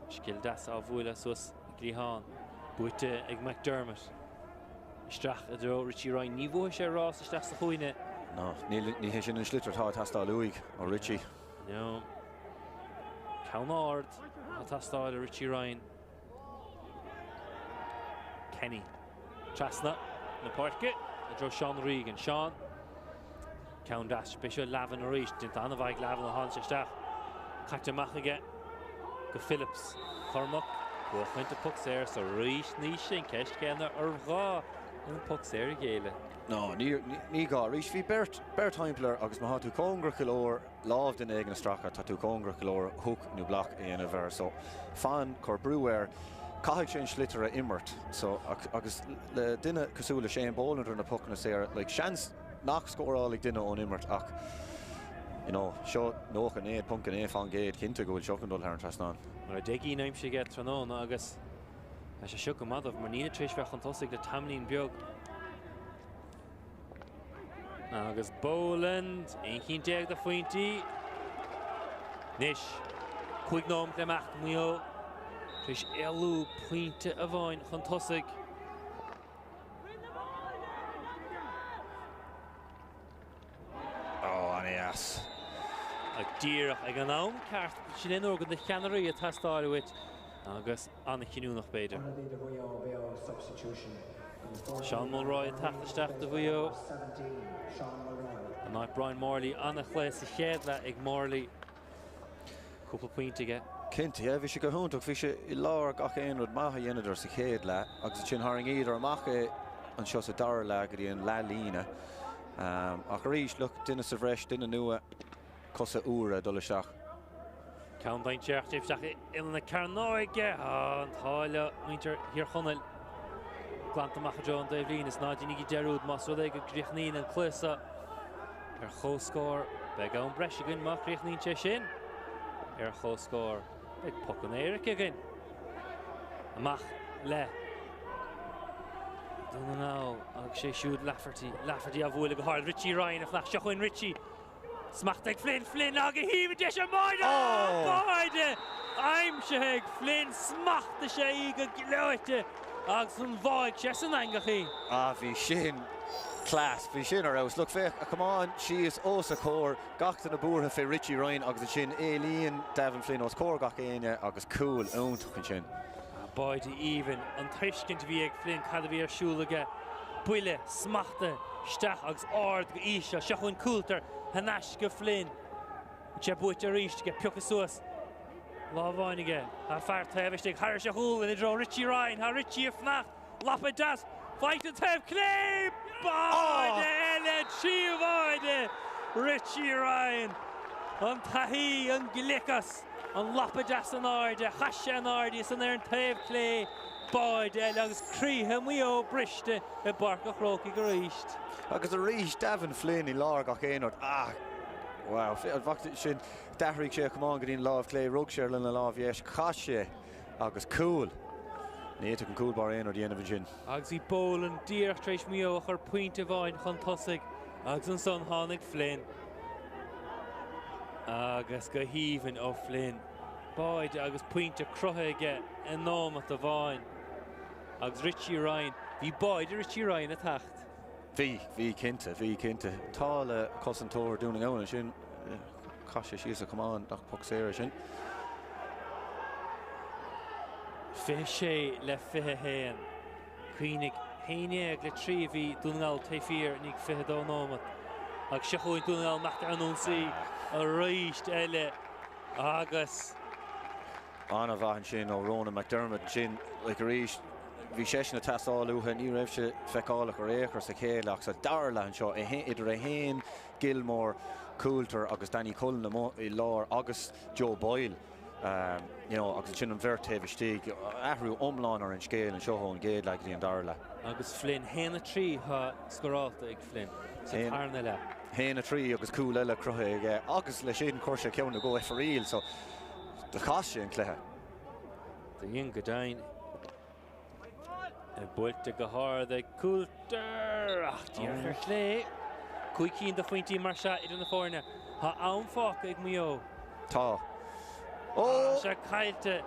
Scill das á bhuaile sus Glíhan. Buite ag McDermott. Isteach a dro Richie Ryan ní bhuaigh sé rás isteach sa chuoine. No, ní hé sin an slitter tá tastáil uig ó Richie. No. Calnard a tastáil a Richie Ryan. Kenny. Trasna na páirce a dro Sean Regan. Sean. Count dash Bishop Lavin a ríist dint anna bhaig Lavin a hans isteach. Caite machaige go Phillips. Cormac. Buchainte puck séir sa ríist níos sin ceist céanna ar bhá in puck séir géile. No, ní gá rís bhí Bert Heimpler agus má tú congra kilóir láh den éigen stracha tá tú congra kilóir hook nó blach éana bhar so fan cor brewer caiigh sé slitter a immert so agus le duine cosúla sé an bólan ar na puck na séir like chance nach scórálaigh duine ón immert ach you know seo nóch an éad punt an éad fan géad cinnte go bhfuil seocandul ar an trasnán. Mar a déí naim sé get tróna agus a sé siú go madamh mar nína tríéis bheith an tosaigh le tamlín beag. Agus Boland, ein chin deag da fointi. Nish, chuig nom le macht mio. Tris elú pointe a bhain chun tosaigh. Oh, an yes. Ag díreach ag an am ceart sin in organ de cheanarí a tastáirhuit agus anna chinúnach beidir. Sean Mulroy a tachtasteach de bhuio. An Brian Morley anna chléis a chéad le ag Morley. Cúpla pointige. Cinnte, bhí sé go húntaach bhí sé I lár gach éonrad maithe dhéanaidir sa chéad le agus sin haring iad ar amach an seo sa dar le go dtí an le lína. Ach rís look duine sa bhreis duine nua cosa úra dul isteach. Count dain teach tífteach in na carnáige an táile muintear hir chonneil. Glantamach John Davlin is náid ní deúd mas ru go gríochnín an chlusa ar chóscór beag an breisigan má gríochnín te sin ar chóscór beag puck an éiric agin. Amach le dúna ná ag sé siúd Lafferty a bhfuil go hard Richie Ryan a flach seochuin Richie smacht ag Flynn ag a híomh deis an maide maide aimse ag Flynn smachta sé I go gleoite agus an bhaig sé san angachí. Bhí sin class, bhí sin ar aus. Look, come on, she is also core gachta na búrtha fé Richie Ryan agus sin Éilíonn Devin Flynn os cór gach éine agus cool iontuchan sin. Baide even an tuiscint bhí ag Flynn cad a bhí ar siúlaige buile smachta steach agus ard go íse seochuin Coulter hanas go Flynn. Te buite a ríist go peocha suas. Lábhainige a fear taobhiste thar sé húil in dro Richie Ryan, ha Richie a fnacht, lappa das, fight an taobh clé, baide eile tríomhaide Richie Ryan. An taí an glicas, an lappa das an áide, chaise an áide san ar an taobh clé, baide eile agus críthe mío briste I barca chrócaí go ríist. Agus a ríist Devin Flynn I lár gach éonrad wow, bhacht sin dahraigh sé cumán go dtíon lámh clé rug sé lena lámh dhéis chaise agus cool. Níte an cool bar éonrad dhéanamh sin. Agus I Boland díreach tréis mío a chur pointe bhain chun tosaigh Agus an son tháinig Flynn. Agus go híomhann ó Flynn. Báid agus puinte crutha aige in nómat a bháin. Agus Richie Ryan. Bhí báid Richie Ryan a tacht. Bhí cinnte. Tá le cosantóir dúna gána sin caiise síos a cumán nach Puxéir sin. Fiche sé le fiche héan. Cuoinnig héineag le trí bhí dúnaáil taifír nig fiche dó nómat. Agus se chuin dúnaáil meachta anúnsaí a ríist eile agus. Anna bhain sin ó Róna McDermott sin le ríist bhí sé sin na teáúthe ní raibh se feicálaach ar échar sa chéile ach sa darla an seo idir a héin Gilmore, Coulter agus Danny Cullen i lár agus Joe Boyle. Agus sin an bhirtaobh ahrú omláin ar an scéal an seothó an géad le dtí an darla. Agus Flynn héna trí ha scoráta ag Flynn. Sa tarna le. Héna trí agus cúil eile crutha aige agus le sin chuirse ceann go réil so de cás sé an cléthe. The young Godain. A builte go hard ag Coulter. Ach, díar clé. Cuicín de faointí mar se idir na fórne. Ha ann fác ag mio. Tá. Se caiilte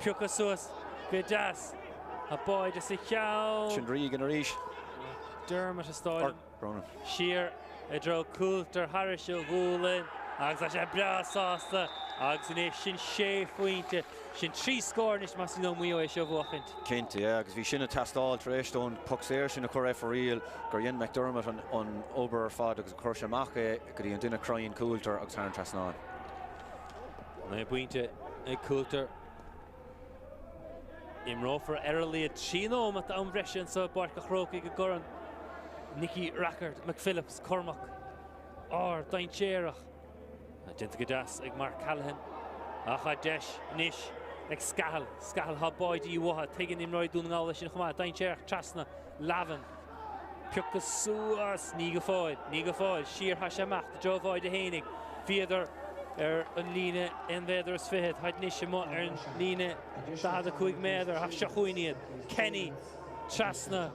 piúcha suas go deas. A báid is a cheann. Sin rígan a ríis. Dermot a stáil. Ronan. Siar a dro Coulter Harris o bhúlainn. Agus a sé breasásta. Agus in sin sé faointe. Sin trí scórnis mas nó mio é seo bhachant. Cinnte, agus bhí sinna testáil tar éis don Puxéir sin a chur réil gur dhéon McDermott an obair ar fad agus chuir sé amach é go dtí an duine croinn Coulter agus thar an trasnáin. Na buinte ag Coulter. Imrófar Erlí a tríó mat an bhreisin sa barca chróca go goran. Nicky Rackard, McPhillips, Cormac. Dain Chéireach. Dinta go deas ag Mark Callahan. Acha deis, níis, ag Scahal. Scahal ha báid í watha, teigin imróid dúnaála sin chumá. Dain Chéireach trasna, Lavan. Piúcha suas, ní go fáid. Siar ha seach, de Joe Fáid a hénig. Fiadar an líne in bhéidir is fihead. Haid níis sem ar an líne, dada chuig méadar, ha seachuiniad. Kenny, trasna,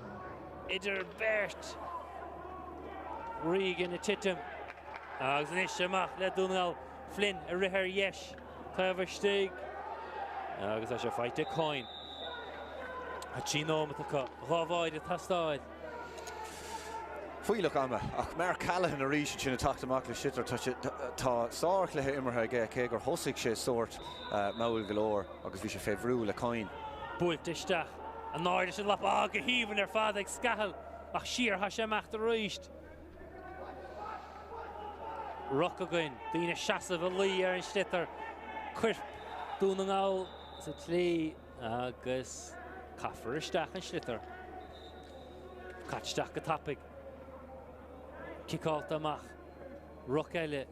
idir Bert. Regan a titim. Agus níis semach le dúnaáil Flynn a rithir yes. Tá bhar stig. Agus a sé feite coin. A tríómata go rábháid a tastáid. Fuileach ama ach mar Callahan a ríis sin taachtamach le sitar tá sár lethe imirthe ige cé gur thosaigh sé sort mail golóir agus bhí sé féhrú le coin. Builteiste an náide sin lap aga híomhann ar fad ag Scahal ach siar ha séach a ríist. Rockagain, Dina Shasa Valley ar an Stitter, Quirp, Dúnaáil sa tlí agus Caffar isteach an Stitter. Catsteach go tapig. Kickált amach. Rock eile,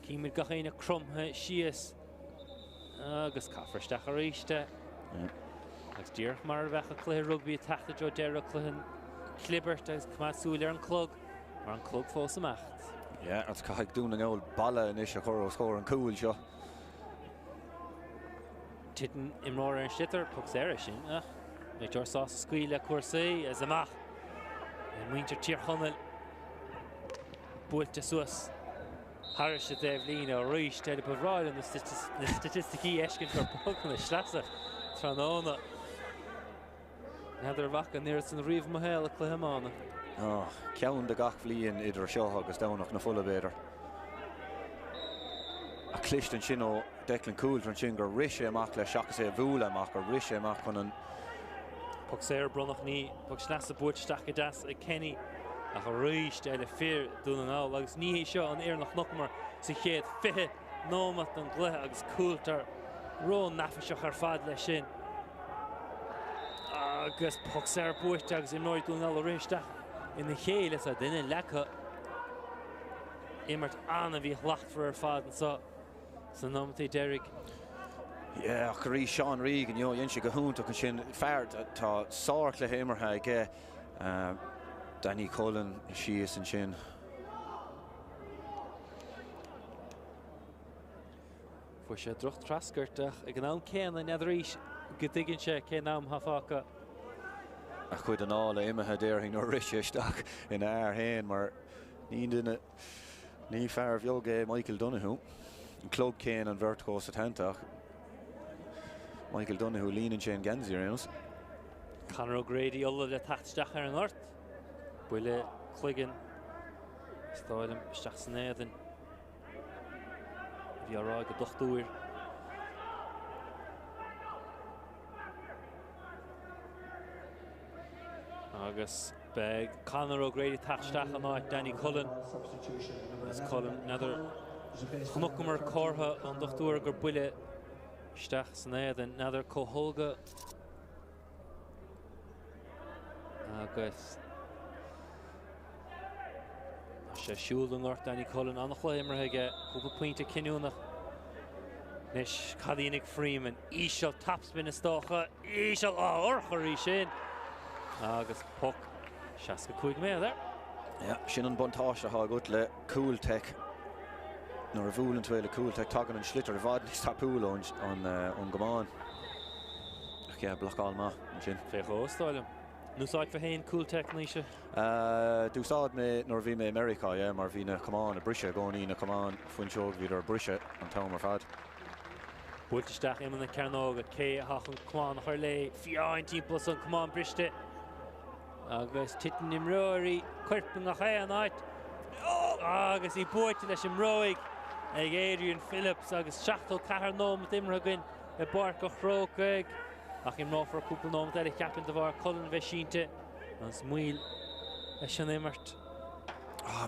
cíimid gachéine crumthe sias. Agus Caffar isteach a ríiste. Agus dír mar bheith a clé rugby tachta jo deire cluhan Clibbert agus cumásúil ar an clog. Mar an clog fós amach. Yeah, it's caig dúna gáil balla in is a chur scór an cúil seo. Titan imróir an Stitter, Puxéir sin. Mé teir sás a scuile cuasaí as amach. Muintear tír chonel. Builte suas. Harris a déh lína a ríis teile bhráil na statisticí eiscin gur pocan na slasa tróna. Neidir bhacha níir san riomh mohéil a chluimeána. Ceann de gach bhliain idir seo agus dánach na fulla béidir. A clist an sin ó Declan Coulter an sin gur riise amach le seachas é bhúla amach gur riise amach chun an Puxéir bronnach ní pug snas a buirteach das ag Kenny a go ríist eile fear dúnaáil agus ní seo an éarnach nachmar sa chéad fiche nómat an gluthe agus Coulter ró nafaseach ar fad le sin. Agus Puxéir buirte agus imróid dúnaáil a ríisteach in the chéile a duine lecha immert an a bhí lachtfar ar fad an sa nómatí Derek. Yeah, ach rí Sean Regan, dhéon si go húntaach an sin fearr tá sár le imirthe ige Danny Cullen sios an sin. Fuair sé drocht trascartach ag an am céan a neadríis go dtuigeann sé cé nám tháfacha. A chuid an ála imethe déirthing nó riise isteach in air héin mar ní fear bheog Michael Donoghue an club céin an vertigo sa tentach Michael Donoghue líonann sé an Genzi anos. Conor O'Grady all le tachtsteach ar an ort. Buile chluigeann stáilm isteach san éideann. Bhí ará go dochtúir. Agus beg Conor O'Grady tachtsteach an áit Danny Cullen. As Cullen another chnuckumar córtha an dochtúir gur buile isteach san éideann another Cóholga. Agus sé siúil an ort Danny Cullen an chléimar heige cúpla pointe cinúnach. Nis Cadínig Freeman ísio tapspin is tócha ísio orcharí sin. Agus puck seaca chuig mé there. Ja, sin an bontáiste há gut le Cool Tech. Nor a bhúlann tú le Cool Tech tagan an slitter bhd níos tapúil an gomáin. Ach yeah, blachál má an sin. Fécho stáilm. Núsáid fa héin Cool Tech níise? Dúsáid mé nor bhí mé America, yeah, mar bhí na comán a brise gcóí na comán fuinseog bhí ar brise an tam mar fad. Búlteisteach imime na cearnóga cé a hachan comán chuir le fiáin timppla an comán briste. Agus titan imróirí cuirpin a ché an áit. Agus í buirte leis imróig ag Adrian Phillips agus 74 nómad imreagan I barc a chrócaig. Ach imrá for cúpla nómad eile ceapan de bhar Cullen bheith sínte an smuil leis an immert.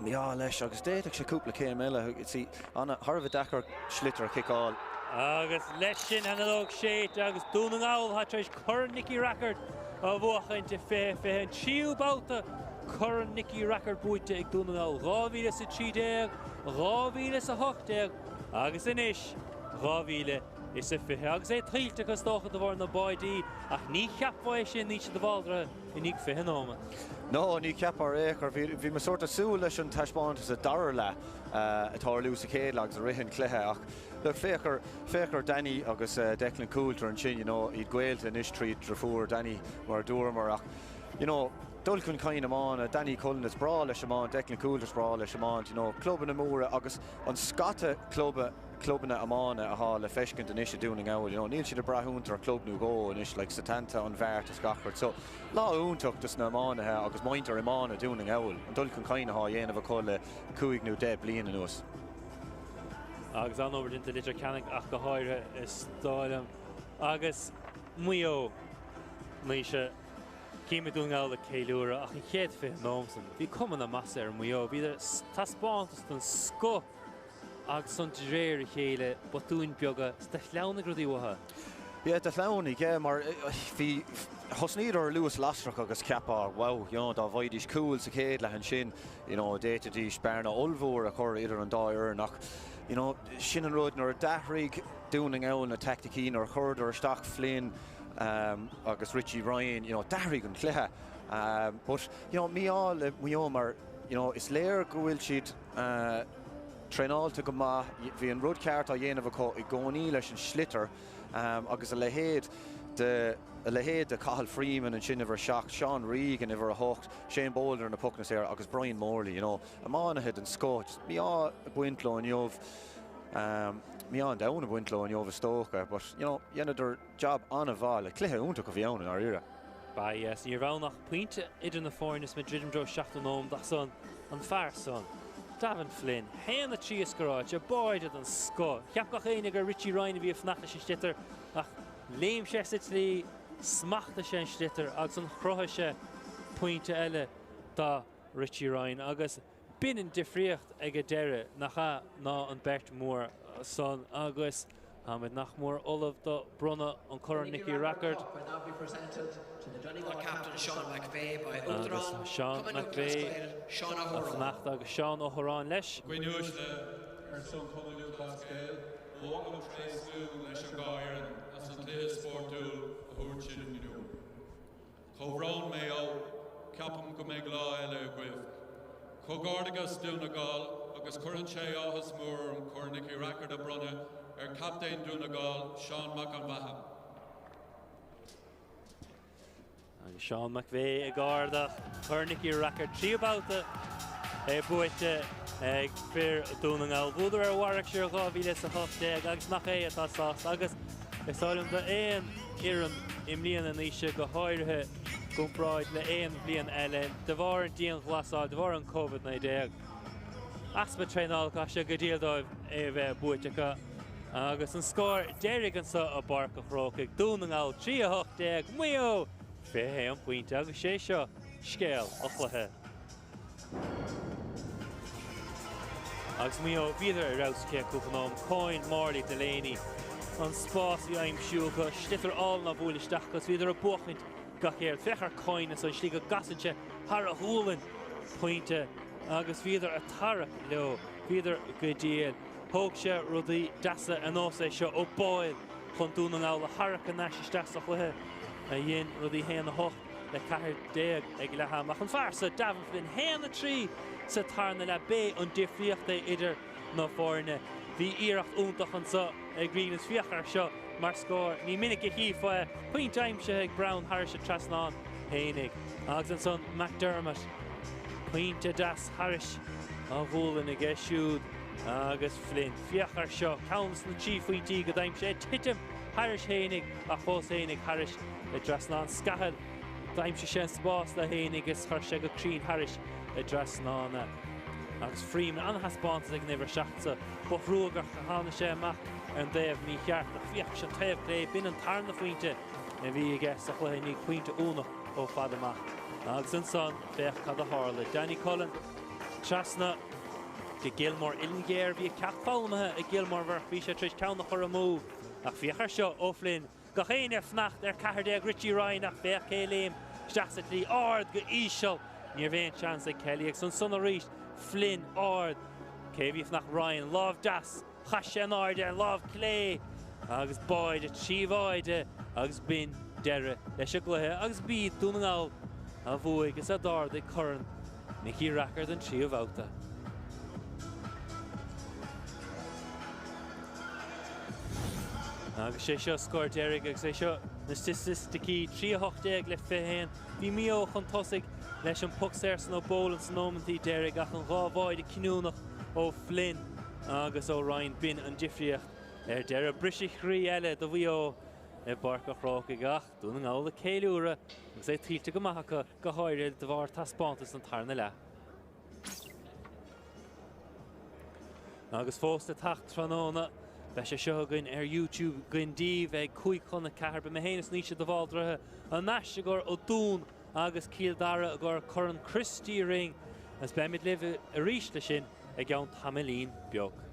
Mi leis agus déach sé cúpla céim eile anna Harvard dachar slitter a kickáil. Agus leis sin analóg séit agus dúnang áil hat treis chur Nicky Rackard a bhuachainte fé an tíú báta chur Nicky Rackard buite ag dúnang áil. 2013, 2018 agus inis 2000 is a fithe agus é trílte go stócha do bhar na baidí ach ní cheapmhaid sin ní de bhaldra I ní fithe nóma. No, ní ceapar échar bhí me sort of súil leis an taispáint a dair le atá luús a chéad agus a rihin chluthe ach le féchar Danny agus Declan Coulter an sin iad gailte inis tríd trafúr Danny mar dúrmar ach dul chun cain amán Danny Cullen is brá leis amán Declan Coulter's brá leis amán cluban na móra agus an scata clubbanna amána athá le feiscint inis a dúning áil níl siad a brathúntar a club nó gó inis le satanta an bheirt is gachart so lá úntaachtas na amánathe agus maintar amána dúning áil an dul chun cain athá dhéanamh có le 5 nó 10 bliana nuas. Agus anóver dinta litir ceannig ach go háire is stáilm agus muo níise cíime dún gáil le céiliúra ach an chéad fé nómsan. Bhí cuman na massa ar muo, bhí taspáintas don sco agus son réir chéile botún beaga sta leanna grodí watha. Yeah, de leannig, yeah, mar bhí hosníad ar Lewis Lastrach agus ceapá, wow, dá bhaidís cool sa chéad le an sin, déta dís bearna olmhór a chur idir an dáir nach sin an rud nar dathraigh dúning ann na tacticín ar churd ar staach Flynn agus Richie Ryan, dathraigh an chluthe. But, míá le muo mar, is léir go bhfuil siad treáilte go maith, bhí an rud ceart a dhéanamh acu I gcónaí leis an slitter agus a lehéad de Cathal Freeman an sin bhar seach Sean Regan bhar a hocht Shane Boulder na pucknas ar agus Brian Morley, amánahead an scót. Míá a buintló an jobh míá an dawn a buintló an jobh a stócha, but dhéanaidir job anna bhá le cluthe úntaach a bhí ann ar ire. Ba yes, ní bhá nach pointe idir na fáinnis me ddridim dro 7 dach son an fear son. Davin Flynn, héan na trí scoráid, a báide an scó. Ceap go chéine gur Richie Ryan a bhí fnachta sé slitter ach léim sé lí smachta sé an slitter agus an chrotha sé pointe eile dá Richie Ryan agus bin an difriocht ag a deire nach ná an Bert Moore son agus Hamid Nachmore Olav do Brunna on Curran Nicky Rackard. Captain Sean McVeigh by Agus Sean McVeigh Sean O'Horan. Nacht agus Sean O'Horan leis. Gwynúis le son Cumulú Pascal, Logan Traceú leis an gáir as an léir sportú a húr sin inú. Chomhrán méo, capam go méid lá eile gwibh. Chogardagus dúna gáil agus churann sé áthas mór an Curran Nicky Rackard a brunne Captain dúna gáil Sean McAnvahan. Sean McVeigh a garda, Nicky Rackard trí báta buite ag fear dúna ngáil búdar warach siar gá bhí leis a hofte agus nach é atá sás agus is áilm de éon iran im líana an isise go háirithe gúmpráid le éon blion eile de bhar an díon glasáid de bhar an COVID-19 aspa tréáil cá se go díaldóibh bheith buitecha agus an scóir déirigh an sa a barc a chrócaigh dúna ngáil 3-8 muo fé an puinte agus sé seo scéal a chluthe. Agus mio bhíidir a rausce cúpanóm Coin Marley Delaney an spás i aim siúcha stitar all na bhúlisteach gus bhíidir a buchaint gachéir fechar coin as an slí go gasinte har a húlan pointe agus bhíidir a tarach leo bhíidir go díal thóg sé rudaí deasa an ósa seo ó báil chun dúna ngáil a harach an neis deas a chluthe a dhéon rudaí héana a hocht le 40 ag le haach an farsa Davin Flynn héana 3 sa tarna le bé an difriochta idir na fórne. Bhí iirecht úntach an sa ag grínas fiachar seo mar scór ní minic a hí foie puint aimse ag Brown Harris a trasnán hénig. Agus an son McDermott puinte das Harris a bhúlan ag siúd agus Flynn fiachar seo cams na tí faointí go daimse titim Harris hénig a chós hénig Harris i trasnán scahad daimse sé spás le hénig is chuir sé go crín Harris i trasnána. Agus Freeman anhaspáanta ag nifir seachta bothrúgar a hána sé amach an déobh ní cheart a fiach se taobh lé bin an tarna faointe a bhí ag a chluithe ní puinte únach ó fad amach. Agus an son bheith cad a hála. Danny Cullen trasna de Gilmore Illingéir bhí ceapfáilmathe i Gilmore bhar bhí sé tríos ceanna chur a mú ach fiachar seo ó Flynn go chéine fnacht ar 40 Richie Ryan ach bheith céléim steasa lí ard go íseal níor bhéon chance ag Kelly ag son a ríist Flynn ard céhíh nach Ryan lámh das chaise an ard ar lámh clé agus báide tríomháide agus bin deire leis a gluthe agus bíd dúna ngáil a bhuaig agus a dáir ag churann Nicky Rackard an tríomhhata. Agus sé seo scóir déirigh agus sé seo na statisticí 3-8 le fihéin bhí mío chun tosaigh leis an puck séir san ó bólan san nómantí déirigh ach an ghábháid i cinúnach ó Flynn agus ó Ryan bin an difriocht ar deir a brisich chrí eile do bhí ó i barc a chrácaigh ach dúna ngáil a céiliúra agus é tílte go maithacha go háirithe de bhar taspántas an tarna le. Agus fósta tacht tróna Bes sé seo goin ar YouTube goin díomh ag chuig chuna cearba me héanas níos do bháildrathe an neis gur ó dún agus cíaldara a gur churann Christie ring as be mid libh a ríiste sin ag an Tamalín beag.